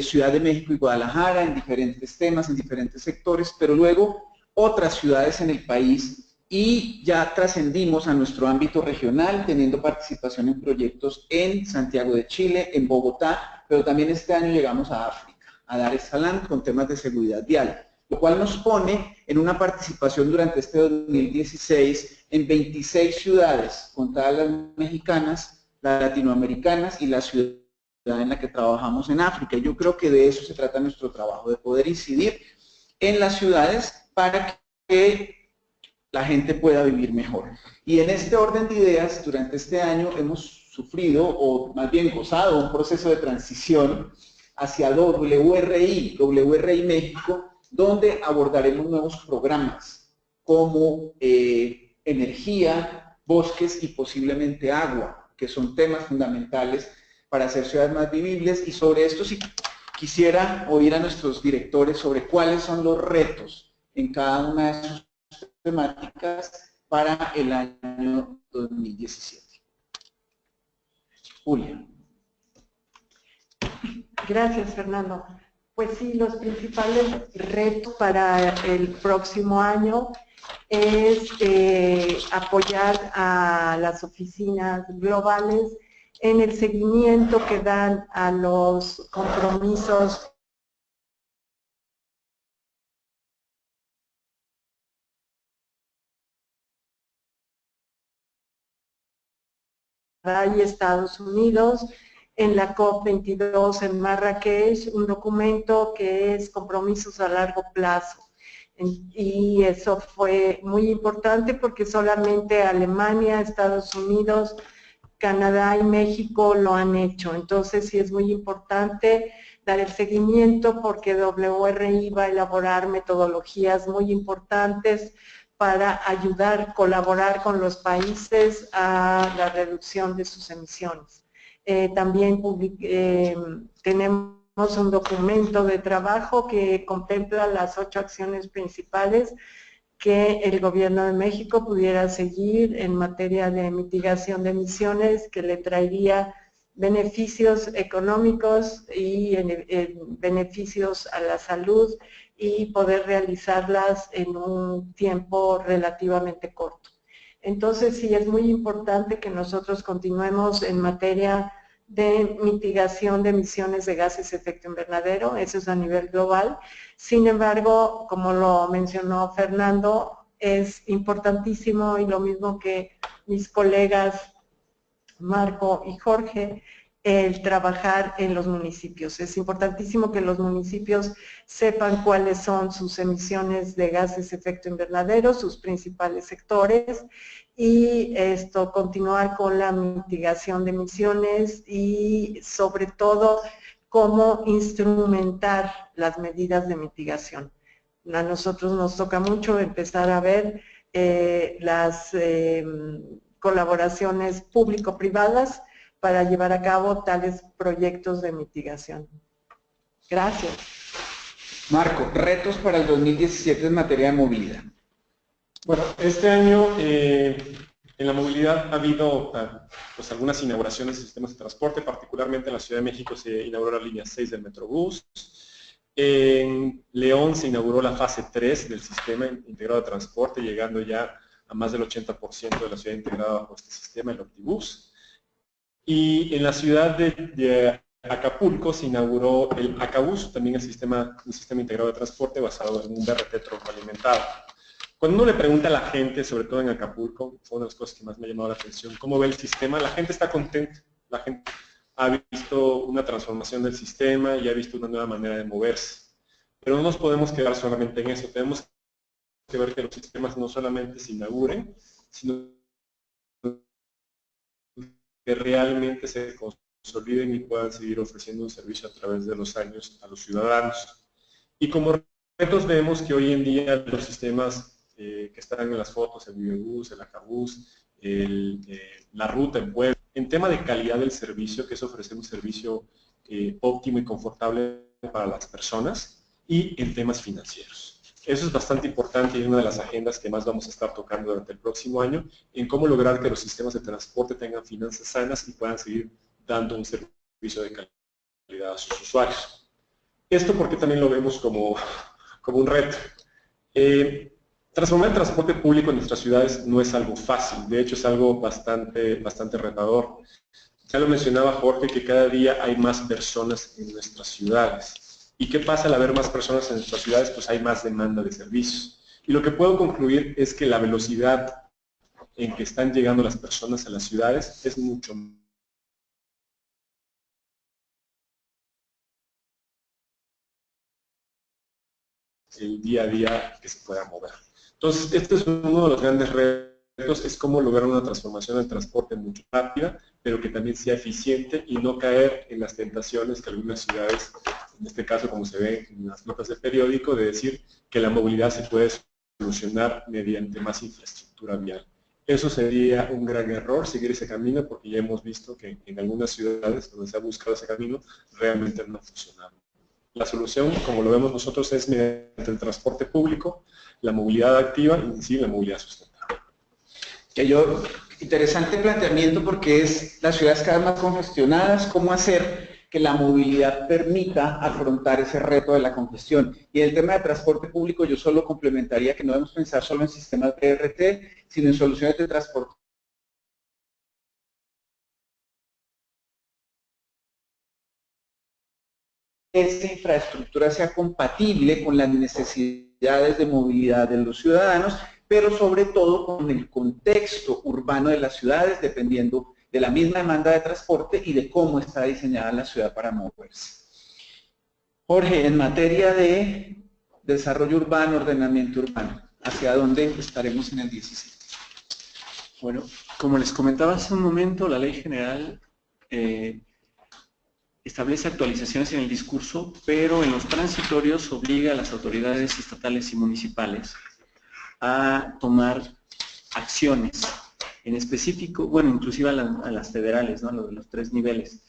Ciudad de México y Guadalajara, en diferentes temas, en diferentes sectores, pero luego otras ciudades en el país y ya trascendimos a nuestro ámbito regional, teniendo participación en proyectos en Santiago de Chile, en Bogotá, pero también este año llegamos a África, a Dar es Salaam con temas de seguridad vial, lo cual nos pone en una participación durante este 2016 en 26 ciudades, contadas las mexicanas, las latinoamericanas y la ciudad en la que trabajamos en África. Yo creo que de eso se trata nuestro trabajo, de poder incidir en las ciudades para que la gente pueda vivir mejor. Y en este orden de ideas, durante este año hemos sufrido, o más bien gozado, un proceso de transición hacia WRI México, donde abordaremos nuevos programas como energía, bosques y posiblemente agua, que son temas fundamentales para hacer ciudades más vivibles. Y sobre esto sí quisiera oír a nuestros directores sobre cuáles son los retos en cada una de sus temáticas para el año 2017. Julia. Gracias, Fernando. Pues sí, los principales retos para el próximo año es apoyar a las oficinas globales en el seguimiento que dan a los compromisos Canadá y Estados Unidos, en la COP22 en Marrakech, un documento que es compromisos a largo plazo. Y eso fue muy importante porque solamente Alemania, Estados Unidos, Canadá y México lo han hecho. Entonces sí es muy importante dar el seguimiento porque WRI va a elaborar metodologías muy importantes para ayudar, colaborar con los países a la reducción de sus emisiones. También tenemos un documento de trabajo que contempla las 8 acciones principales que el Gobierno de México pudiera seguir en materia de mitigación de emisiones, que le traería beneficios económicos y beneficios a la salud y poder realizarlas en un tiempo relativamente corto. Entonces sí es muy importante que nosotros continuemos en materia de mitigación de emisiones de gases de efecto invernadero, eso es a nivel global. Sin embargo, como lo mencionó Fernando, es importantísimo y lo mismo que mis colegas Marco y Jorge, el trabajar en los municipios. Es importantísimo que los municipios sepan cuáles son sus emisiones de gases de efecto invernadero, sus principales sectores, y continuar con la mitigación de emisiones y sobre todo cómo instrumentar las medidas de mitigación. A nosotros nos toca mucho empezar a ver las colaboraciones público-privadas para llevar a cabo tales proyectos de mitigación. Gracias. Marco, retos para el 2017 en materia de movilidad. Bueno, este año en la movilidad ha habido pues, algunas inauguraciones de sistemas de transporte, particularmente en la Ciudad de México se inauguró la línea 6 del Metrobús. En León se inauguró la fase 3 del sistema integrado de transporte, llegando ya a más del 80% de la ciudad integrada bajo este sistema, el Optibús. Y en la ciudad de Acapulco se inauguró el Acabús, también un sistema integrado de transporte basado en un BRT troncoalimentado. Cuando uno le pregunta a la gente, sobre todo en Acapulco, fue una de las cosas que más me ha llamado la atención, cómo ve el sistema, la gente está contenta, la gente ha visto una transformación del sistema y ha visto una nueva manera de moverse. Pero no nos podemos quedar solamente en eso, tenemos que ver que los sistemas no solamente se inauguren, sino que realmente se consoliden y puedan seguir ofreciendo un servicio a través de los años a los ciudadanos. Y como retos vemos que hoy en día los sistemas que están en las fotos, el Vivebús, el Acabús, la ruta en Puebla, en tema de calidad del servicio, que es ofrecer un servicio óptimo y confortable para las personas, y en temas financieros. Eso es bastante importante y es una de las agendas que más vamos a estar tocando durante el próximo año, en cómo lograr que los sistemas de transporte tengan finanzas sanas y puedan seguir dando un servicio de calidad a sus usuarios. Esto porque también lo vemos como un reto. Transformar el transporte público en nuestras ciudades no es algo fácil, de hecho es algo bastante retador. Ya lo mencionaba Jorge, que cada día hay más personas en nuestras ciudades. ¿Y qué pasa al haber más personas en nuestras ciudades? Pues hay más demanda de servicios. Y lo que puedo concluir es que la velocidad en que están llegando las personas a las ciudades es mucho el día a día que se pueda mover. Entonces, este es uno de los grandes retos, es cómo lograr una transformación del transporte mucho rápida, pero que también sea eficiente y no caer en las tentaciones que algunas ciudades, en este caso como se ve en las notas de periódico, de decir que la movilidad se puede solucionar mediante más infraestructura vial. Eso sería un gran error, seguir ese camino, porque ya hemos visto que en algunas ciudades donde se ha buscado ese camino, realmente no ha funcionado. La solución, como lo vemos nosotros, es mediante el transporte público, la movilidad activa y sí, la movilidad sustentable. Interesante planteamiento porque es las ciudades cada vez más congestionadas, cómo hacer que la movilidad permita afrontar ese reto de la congestión. Y el tema de transporte público yo solo complementaría que no debemos pensar solo en sistemas de BRT, sino en soluciones de transporte esa infraestructura sea compatible con las necesidades de movilidad de los ciudadanos, pero sobre todo con el contexto urbano de las ciudades, dependiendo de la misma demanda de transporte y de cómo está diseñada la ciudad para moverse. Jorge, en materia de desarrollo urbano, ordenamiento urbano, ¿hacia dónde estaremos en el 16? Bueno, como les comentaba hace un momento, la Ley General establece actualizaciones en el discurso, pero en los transitorios obliga a las autoridades estatales y municipales a tomar acciones, en específico, bueno, inclusive a las federales, ¿no? Los 3 niveles.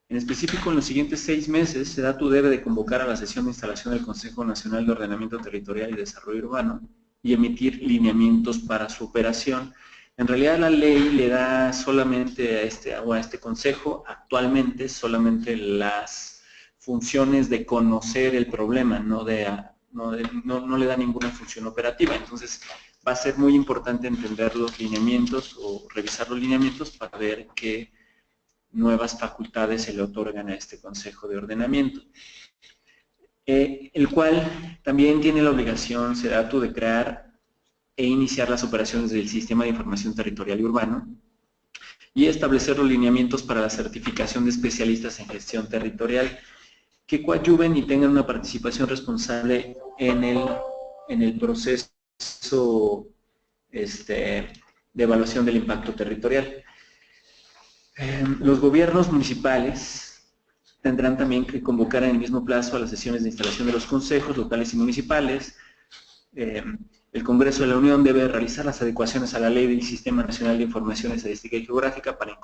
En específico, en los siguientes 6 meses, SEDATU debe de convocar a la sesión de instalación del Consejo Nacional de Ordenamiento Territorial y Desarrollo Urbano y emitir lineamientos para su operación. En realidad, la ley le da solamente a este consejo, actualmente, solamente las funciones de conocer el problema, no le da ninguna función operativa. Entonces, va a ser muy importante entender los lineamientos o revisar los lineamientos para ver qué nuevas facultades se le otorgan a este Consejo de Ordenamiento, el cual también tiene la obligación, SEDATU, de crear e iniciar las operaciones del Sistema de Información Territorial y Urbano y establecer los lineamientos para la certificación de especialistas en gestión territorial que coadyuven y tengan una participación responsable en el proceso de evaluación del impacto territorial. Los gobiernos municipales tendrán también que convocar en el mismo plazo a las sesiones de instalación de los consejos locales y municipales. El Congreso de la Unión debe realizar las adecuaciones a la Ley del Sistema Nacional de Información Estadística y Geográfica para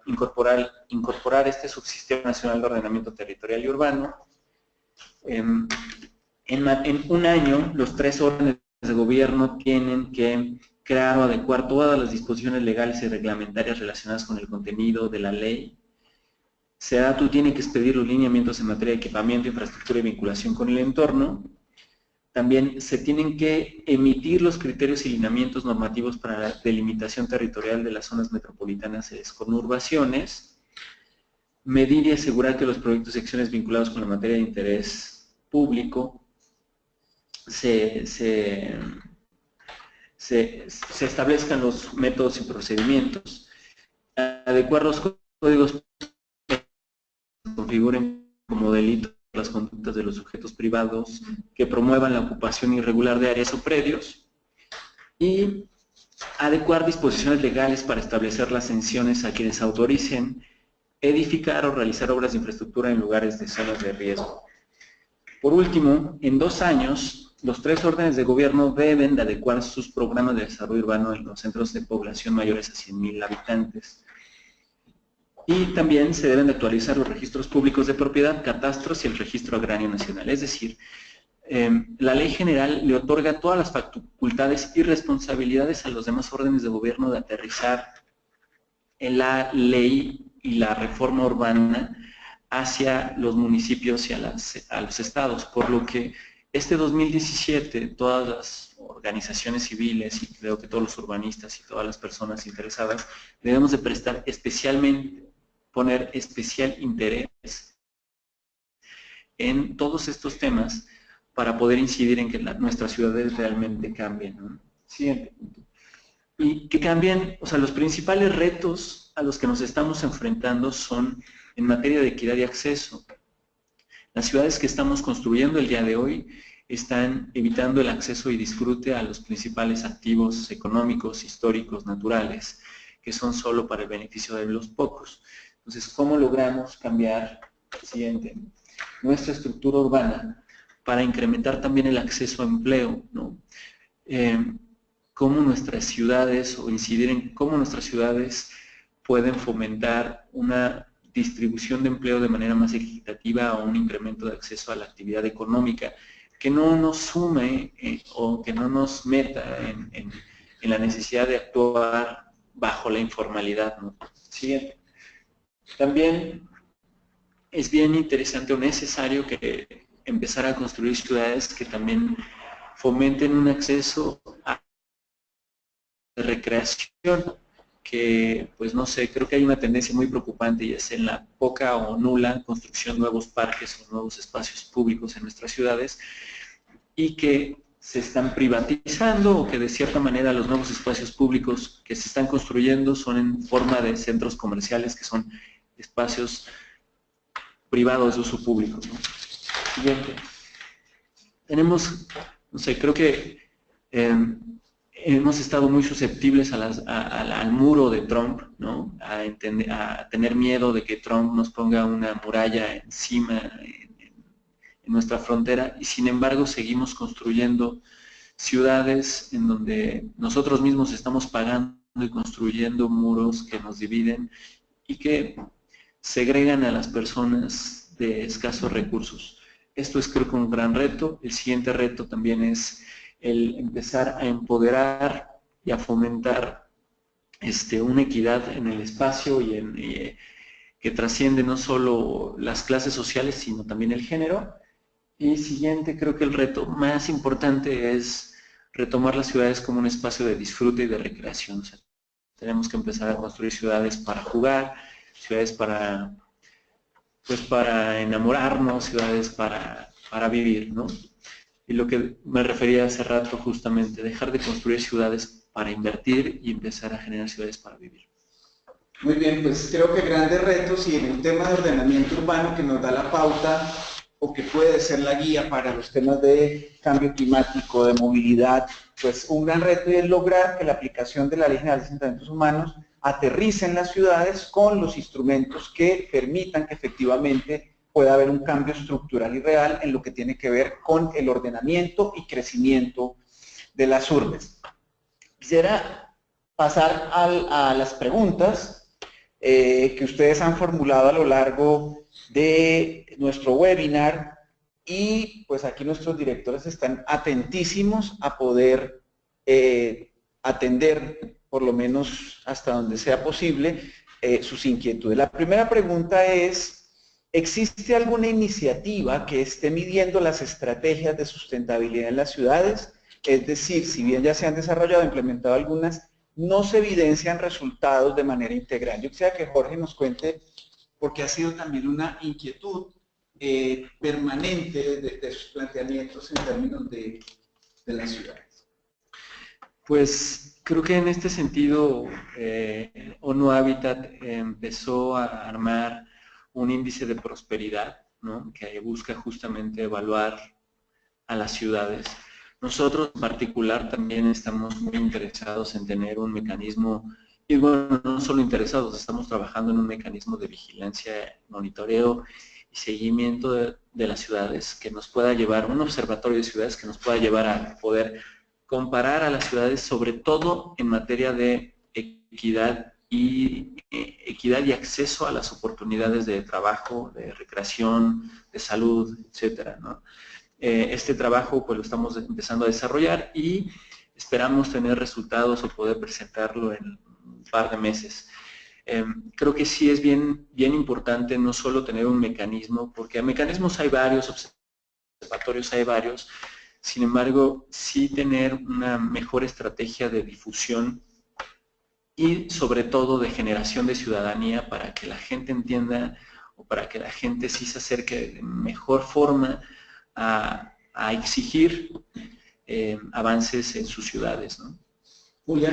incorporar este Subsistema Nacional de Ordenamiento Territorial y Urbano. En un año, los 3 órdenes de gobierno tienen que crear o adecuar todas las disposiciones legales y reglamentarias relacionadas con el contenido de la ley. SEDATU tiene que expedir los lineamientos en materia de equipamiento, infraestructura y vinculación con el entorno. También se tienen que emitir los criterios y lineamientos normativos para la delimitación territorial de las zonas metropolitanas y conurbaciones. Medir y asegurar que los proyectos y acciones vinculados con la materia de interés público se establezcan los métodos y procedimientos, adecuar los códigos que configuren como delito las conductas de los sujetos privados que promuevan la ocupación irregular de áreas o predios y adecuar disposiciones legales para establecer las sanciones a quienes autoricen edificar o realizar obras de infraestructura en lugares de zonas de riesgo. Por último, en 2 años, los 3 órdenes de gobierno deben de adecuar sus programas de desarrollo urbano en los centros de población mayores a 100,000 habitantes. Y también se deben de actualizar los registros públicos de propiedad, catastros y el registro agrario nacional. Es decir, la ley general le otorga todas las facultades y responsabilidades a los demás órdenes de gobierno de aterrizar en la ley y la reforma urbana hacia los municipios y a los estados, por lo que este 2017 todas las organizaciones civiles y creo que todos los urbanistas y todas las personas interesadas debemos de poner especial interés en todos estos temas para poder incidir en que nuestras ciudades realmente cambien, ¿no? Siguiente punto. Y que cambien, o sea, los principales retos a los que nos estamos enfrentando son en materia de equidad y acceso. Las ciudades que estamos construyendo el día de hoy están evitando el acceso y disfrute a los principales activos económicos, históricos, naturales, que son solo para el beneficio de los pocos. Entonces, ¿cómo logramos cambiar, siguiente, nuestra estructura urbana para incrementar también el acceso a empleo, ¿no? Cómo nuestras ciudades, o incidir en cómo nuestras ciudades pueden fomentar una distribución de empleo de manera más equitativa o un incremento de acceso a la actividad económica que no nos sume o que no nos meta en la necesidad de actuar bajo la informalidad, ¿no? Siguiente. También es bien interesante o necesario que empezar a construir ciudades que también fomenten un acceso a recreación, que pues no sé, creo que hay una tendencia muy preocupante y es en la poca o nula construcción de nuevos parques o nuevos espacios públicos en nuestras ciudades y que se están privatizando o que de cierta manera los nuevos espacios públicos que se están construyendo son en forma de centros comerciales que son espacios privados de uso público, ¿no? Siguiente. Tenemos, no sé, creo que hemos estado muy susceptibles al muro de Trump, ¿no? A tener miedo de que Trump nos ponga una muralla encima en nuestra frontera, y sin embargo seguimos construyendo ciudades en donde nosotros mismos estamos pagando y construyendo muros que nos dividen y que segregan a las personas de escasos recursos. Esto es, creo que, un gran reto. El siguiente reto también es el empezar a empoderar y a fomentar una equidad en el espacio y que trasciende no solo las clases sociales, sino también el género. Y siguiente, creo que el reto más importante es retomar las ciudades como un espacio de disfrute y de recreación. O sea, tenemos que empezar a construir ciudades para jugar, ciudades para enamorarnos, ciudades para vivir, ¿no? Y lo que me refería hace rato justamente, dejar de construir ciudades para invertir y empezar a generar ciudades para vivir. Muy bien, pues creo que grandes retos, y en el tema de ordenamiento urbano que nos da la pauta o que puede ser la guía para los temas de cambio climático, de movilidad, pues un gran reto es lograr que la aplicación de la Ley General de Asentamientos Humanos aterrice en las ciudades con los instrumentos que permitan que efectivamente pueda haber un cambio estructural y real en lo que tiene que ver con el ordenamiento y crecimiento de las urbes. Quisiera pasar a las preguntas que ustedes han formulado a lo largo de nuestro webinar, y pues aquí nuestros directores están atentísimos a poder atender, por lo menos hasta donde sea posible, sus inquietudes. La primera pregunta es: ¿existe alguna iniciativa que esté midiendo las estrategias de sustentabilidad en las ciudades? Es decir, si bien ya se han desarrollado e implementado algunas, no se evidencian resultados de manera integral. Yo quisiera que Jorge nos cuente, porque ha sido también una inquietud permanente de sus planteamientos en términos de las ciudades. Pues creo que en este sentido ONU Habitat empezó a armar un índice de prosperidad, ¿no?, que busca justamente evaluar a las ciudades. Nosotros en particular también estamos muy interesados en tener un mecanismo, y bueno, no solo interesados, estamos trabajando en un mecanismo de vigilancia, monitoreo y seguimiento de las ciudades que nos pueda llevar, un observatorio de ciudades que nos pueda llevar a poder comparar a las ciudades, sobre todo en materia de equidad y acceso a las oportunidades de trabajo, de recreación, de salud, etcétera, ¿no? Este trabajo pues lo estamos empezando a desarrollar y esperamos tener resultados o poder presentarlo en un par de meses. Creo que sí es bien importante no solo tener un mecanismo, porque mecanismos hay varios, observatorios hay varios, sin embargo sí tener una mejor estrategia de difusión y sobre todo de generación de ciudadanía para que la gente entienda, o para que la gente sí se acerque de mejor forma a exigir avances en sus ciudades, ¿no? Julia,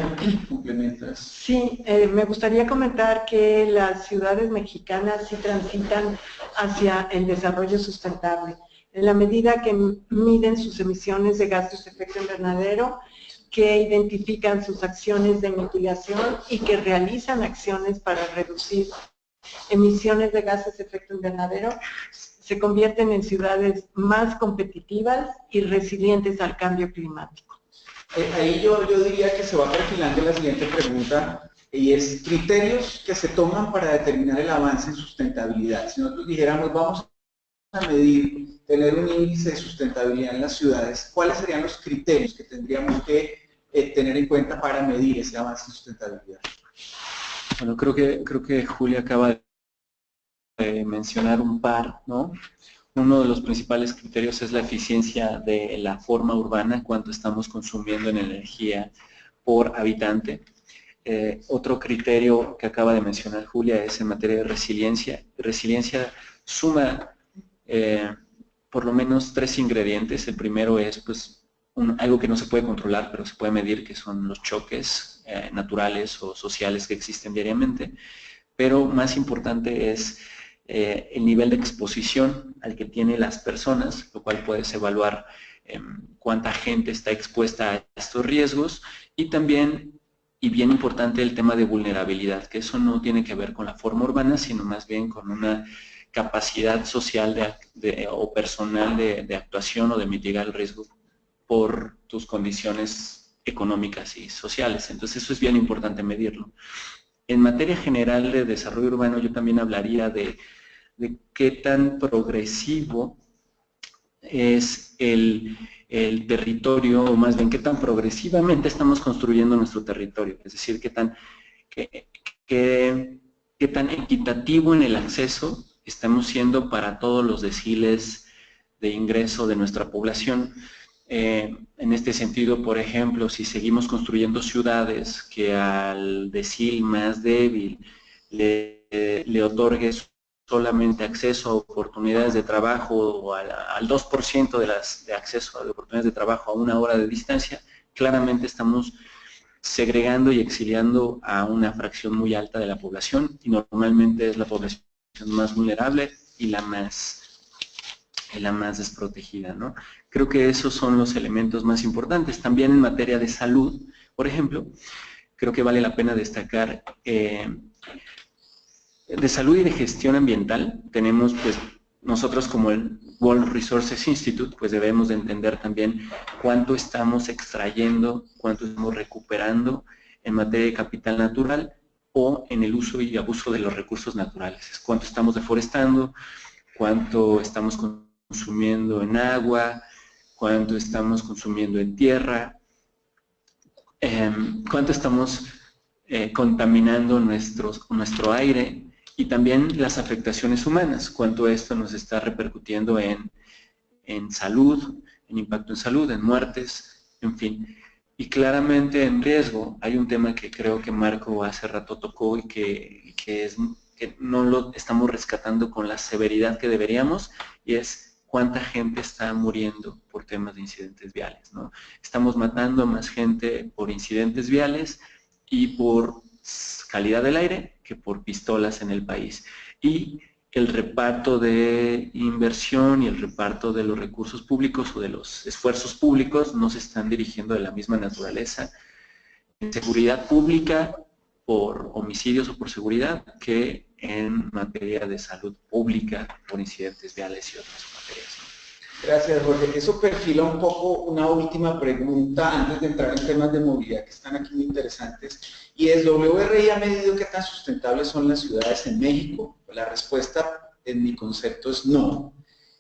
¿complementas? Sí, me gustaría comentar que las ciudades mexicanas sí transitan hacia el desarrollo sustentable, en la medida que miden sus emisiones de gases de efecto invernadero, que identifican sus acciones de mitigación y que realizan acciones para reducir emisiones de gases de efecto invernadero, se convierten en ciudades más competitivas y resilientes al cambio climático. Ahí yo diría que se va perfilando la siguiente pregunta, y es criterios que se toman para determinar el avance en sustentabilidad. Si nosotros dijéramos, vamos a medir, tener un índice de sustentabilidad en las ciudades, ¿cuáles serían los criterios que tendríamos que tener en cuenta para medir ese avance en sustentabilidad? Bueno, creo que Julia acaba de mencionar un par, ¿no? Uno de los principales criterios es la eficiencia de la forma urbana, cuánto estamos consumiendo en energía por habitante. Otro criterio que acaba de mencionar Julia es en materia de resiliencia. Resiliencia suma por lo menos 3 ingredientes. El primero es, pues, algo que no se puede controlar, pero se puede medir, que son los choques naturales o sociales que existen diariamente. Pero más importante es el nivel de exposición al que tienen las personas, lo cual puedes evaluar cuánta gente está expuesta a estos riesgos, y también, y bien importante, el tema de vulnerabilidad, que eso no tiene que ver con la forma urbana, sino más bien con una capacidad social o personal de actuación o de mitigar el riesgo por tus condiciones económicas y sociales. Entonces eso es bien importante medirlo. En materia general de desarrollo urbano, yo también hablaría de qué tan progresivo es el territorio, o más bien qué tan progresivamente estamos construyendo nuestro territorio, es decir, qué tan equitativo en el acceso estamos siendo para todos los deciles de ingreso de nuestra población. En este sentido, por ejemplo, si seguimos construyendo ciudades que al decil más débil le otorgue solamente acceso a oportunidades de trabajo o al 2% de acceso a oportunidades de trabajo a 1 hora de distancia, claramente estamos segregando y exiliando a una fracción muy alta de la población, y normalmente es la población más vulnerable y la más desprotegida, ¿no? Creo que esos son los elementos más importantes. También en materia de salud, por ejemplo, creo que vale la pena destacar de salud y de gestión ambiental. Tenemos, pues, nosotros como el World Resources Institute, pues debemos de entender también cuánto estamos extrayendo, cuánto estamos recuperando en materia de capital natural o en el uso y abuso de los recursos naturales. Cuánto estamos deforestando, cuánto estamos consumiendo en agua, cuánto estamos consumiendo en tierra, cuánto estamos contaminando nuestro aire, y también las afectaciones humanas, cuánto esto nos está repercutiendo en salud, en impacto en salud, en muertes, en fin. Y claramente en riesgo hay un tema que creo que Marco hace rato tocó y que no lo estamos rescatando con la severidad que deberíamos, y es cuánta gente está muriendo por temas de incidentes viales, ¿no? Estamos matando a más gente por incidentes viales y por calidad del aire que por pistolas en el país. Y el reparto de inversión y el reparto de los recursos públicos o de los esfuerzos públicos no se están dirigiendo de la misma naturaleza en seguridad pública por homicidios o por seguridad que en materia de salud pública por incidentes viales y otras materias. Gracias, Jorge. Eso perfila un poco una última pregunta antes de entrar en temas de movilidad que están aquí muy interesantes, y es: ¿WRI ha medido qué tan sustentables son las ciudades en México? La respuesta, en mi concepto, es no.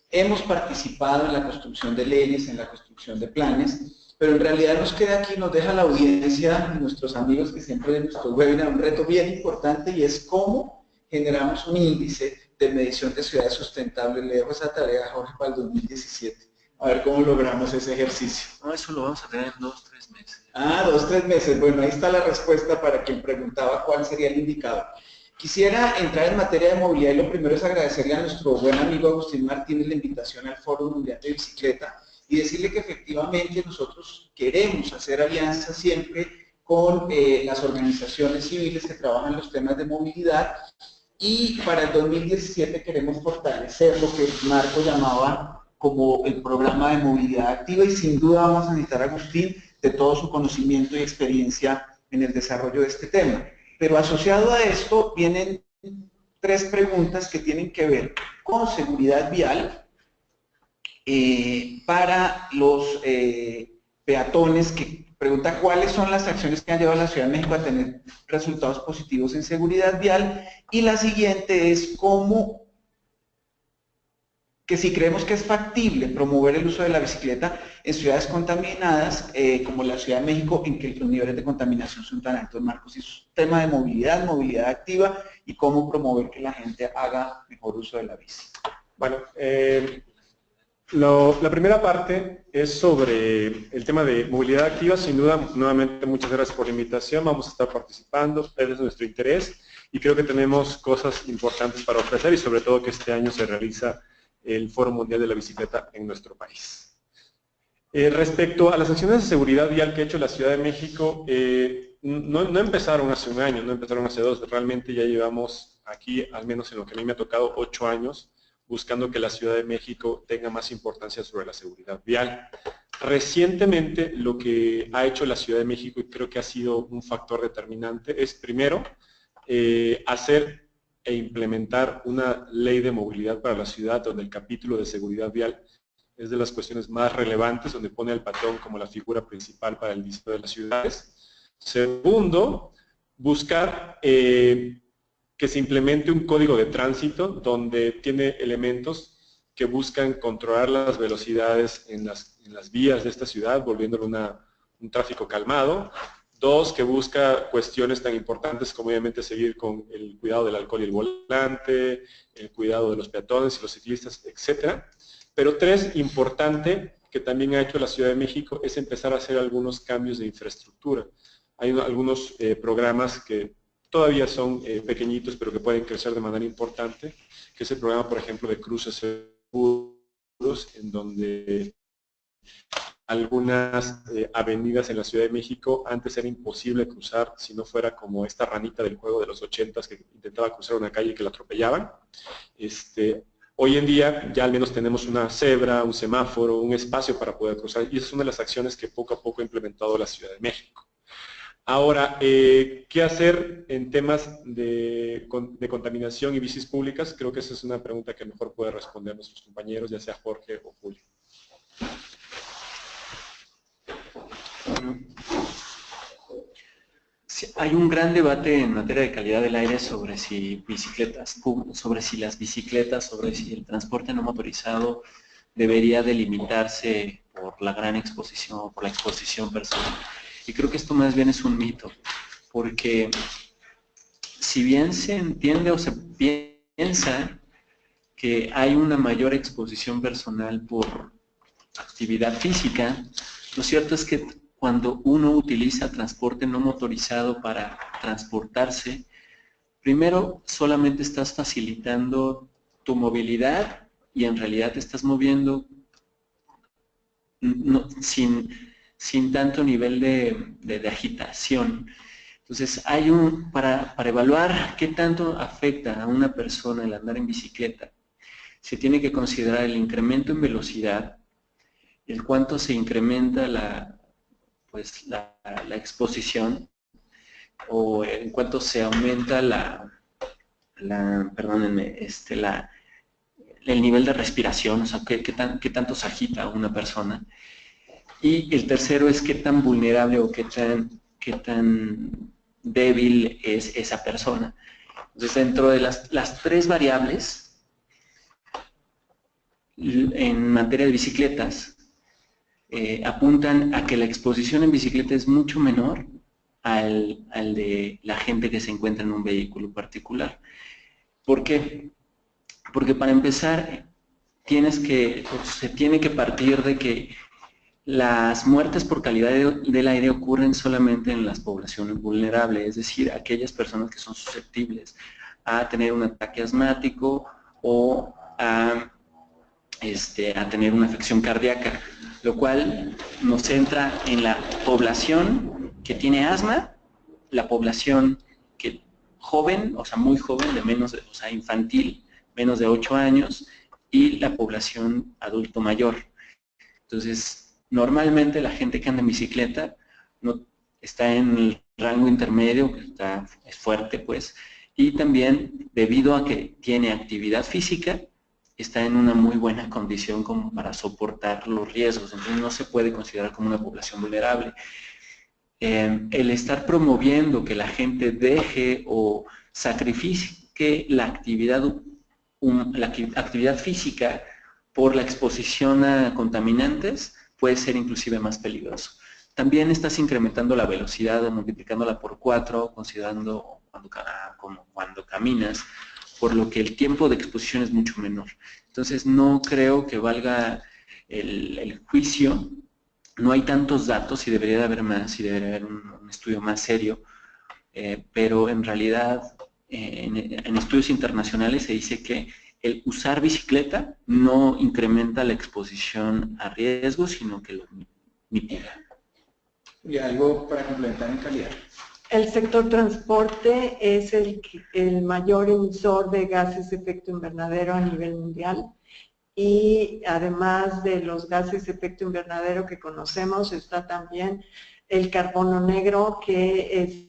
Hemos participado en la construcción de leyes, en la construcción de planes, pero en realidad nos queda aquí, nos deja la audiencia, nuestros amigos que siempre en nuestro webinar, un reto bien importante, y es cómo generamos un índice de medición de ciudades sustentables. Le dejo esa tarea, Jorge, para el 2017. A ver cómo logramos ese ejercicio. No, eso lo vamos a tener en 2 o 3 meses. Ah, 2 o 3 meses. Bueno, ahí está la respuesta para quien preguntaba cuál sería el indicador. Quisiera entrar en materia de movilidad, y lo primero es agradecerle a nuestro buen amigo Agustín Martínez la invitación al Foro Mundial de Bicicleta y decirle que efectivamente nosotros queremos hacer alianzas siempre con las organizaciones civiles que trabajan los temas de movilidad, y para el 2017 queremos fortalecer lo que Marco llamaba como el programa de movilidad activa, y sin duda vamos a necesitar a Agustín de todo su conocimiento y experiencia en el desarrollo de este tema. Pero asociado a esto vienen 3 preguntas que tienen que ver con seguridad vial para los peatones, que pregunta cuáles son las acciones que han llevado a la Ciudad de México a tener resultados positivos en seguridad vial, y la siguiente es cómo, que si creemos que es factible promover el uso de la bicicleta en ciudades contaminadas como la Ciudad de México, en que los niveles de contaminación son tan altos. Marcos, es un tema de movilidad, movilidad activa, y cómo promover que la gente haga mejor uso de la bici. Bueno, la primera parte es sobre el tema de movilidad activa. Sin duda, nuevamente, muchas gracias por la invitación. Vamos a estar participando, es nuestro interés, y creo que tenemos cosas importantes para ofrecer, y sobre todo que este año se realiza el Foro Mundial de la Bicicleta en nuestro país. Respecto a las acciones de seguridad vial que ha hecho la Ciudad de México, no empezaron hace un año, no empezaron hace dos, realmente ya llevamos aquí, al menos en lo que a mí me ha tocado, 8 años, buscando que la Ciudad de México tenga más importancia sobre la seguridad vial. Recientemente lo que ha hecho la Ciudad de México, y creo que ha sido un factor determinante, es primero hacer e implementar una ley de movilidad para la ciudad donde el capítulo de seguridad vial es de las cuestiones más relevantes, donde pone al peatón como la figura principal para el diseño de las ciudades. Segundo, buscar que se implemente un código de tránsito donde tiene elementos que buscan controlar las velocidades en las vías de esta ciudad, volviéndolo un tráfico calmado. Dos, que busca cuestiones tan importantes como obviamente seguir con el cuidado del alcohol y el volante, el cuidado de los peatones y los ciclistas, etcétera. Pero tres, importante, que también ha hecho la Ciudad de México, es empezar a hacer algunos cambios de infraestructura. Hay algunos programas que todavía son pequeñitos, pero que pueden crecer de manera importante, que es el programa, por ejemplo, de cruces seguros, en donde algunas avenidas en la Ciudad de México antes era imposible cruzar si no fuera como esta ranita del juego de los 80s que intentaba cruzar una calle y que la atropellaban. Hoy en día ya al menos tenemos una cebra, un semáforo, un espacio para poder cruzar, y esa es una de las acciones que poco a poco ha implementado la Ciudad de México. Ahora, ¿qué hacer en temas de contaminación y bicis públicas? Creo que esa es una pregunta que mejor puede responder nuestros compañeros, ya sea Jorge o Julio. Hay un gran debate en materia de calidad del aire sobre si las bicicletas, sobre si el transporte no motorizado debería delimitarse por la gran exposición, por la exposición personal. Y creo que esto más bien es un mito, porque si bien se entiende o se piensa que hay una mayor exposición personal por actividad física, lo cierto es que cuando uno utiliza transporte no motorizado para transportarse, primero solamente estás facilitando tu movilidad y en realidad te estás moviendo sin tanto nivel de agitación. Entonces, para evaluar qué tanto afecta a una persona el andar en bicicleta, se tiene que considerar el incremento en velocidad, el cuánto se incrementa la exposición, o en cuánto se aumenta el nivel de respiración, o sea, qué tanto se agita una persona. Y el tercero es qué tan vulnerable o qué tan débil es esa persona. Entonces, dentro de las tres variables, en materia de bicicletas, apuntan a que la exposición en bicicleta es mucho menor al de la gente que se encuentra en un vehículo particular. ¿Por qué? Porque para empezar, se tiene que partir de que las muertes por calidad del aire ocurren solamente en las poblaciones vulnerables, es decir, aquellas personas que son susceptibles a tener un ataque asmático o a tener una afección cardíaca, lo cual nos centra en la población que tiene asma, la población joven, o sea, muy joven, o sea, infantil, menos de 8 años, y la población adulto mayor. Entonces, normalmente la gente que anda en bicicleta está en el rango intermedio, que es fuerte, pues, y también debido a que tiene actividad física, está en una muy buena condición como para soportar los riesgos, entonces no se puede considerar como una población vulnerable. El estar promoviendo que la gente deje o sacrifique la actividad física por la exposición a contaminantes puede ser inclusive más peligroso. También estás incrementando la velocidad, multiplicándola por 4, considerando cuando caminas, por lo que el tiempo de exposición es mucho menor. Entonces no creo que valga el juicio. No hay tantos datos y debería de haber más, y debería haber un estudio más serio, pero en realidad en estudios internacionales se dice que el usar bicicleta no incrementa la exposición a riesgos, sino que lo mitiga. Y algo para complementar en calidad. El sector transporte es el mayor emisor de gases de efecto invernadero a nivel mundial, y además de los gases de efecto invernadero que conocemos, está también el carbono negro, que es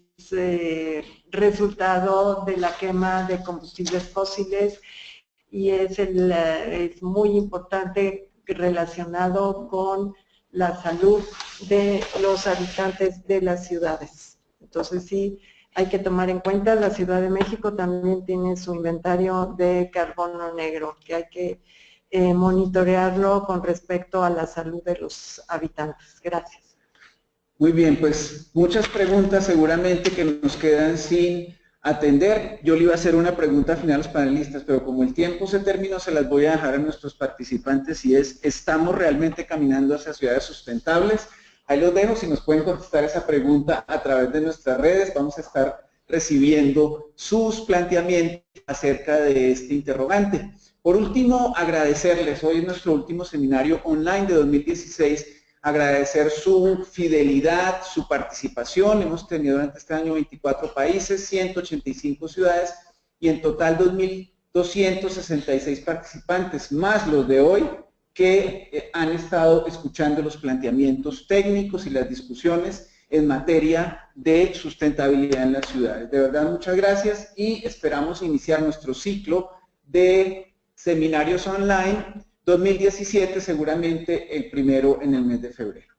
resultado de la quema de combustibles fósiles, y es muy importante relacionado con la salud de los habitantes de las ciudades. Entonces sí, hay que tomar en cuenta, la Ciudad de México también tiene su inventario de carbono negro, que hay que monitorearlo con respecto a la salud de los habitantes. Gracias. Muy bien, pues muchas preguntas seguramente que nos quedan sin atender. Yo le iba a hacer una pregunta final a los panelistas, pero como el tiempo se terminó, se las voy a dejar a nuestros participantes, y es: ¿estamos realmente caminando hacia ciudades sustentables? Ahí los dejo, si nos pueden contestar esa pregunta a través de nuestras redes, vamos a estar recibiendo sus planteamientos acerca de este interrogante. Por último, agradecerles, hoy es nuestro último seminario online de 2016, agradecer su fidelidad, su participación. Hemos tenido durante este año 24 países, 185 ciudades y en total 2.266 participantes, más los de hoy que han estado escuchando los planteamientos técnicos y las discusiones en materia de sustentabilidad en las ciudades. De verdad, muchas gracias, y esperamos iniciar nuestro ciclo de seminarios online 2017, seguramente el primero en el mes de febrero.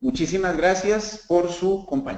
Muchísimas gracias por su compañía.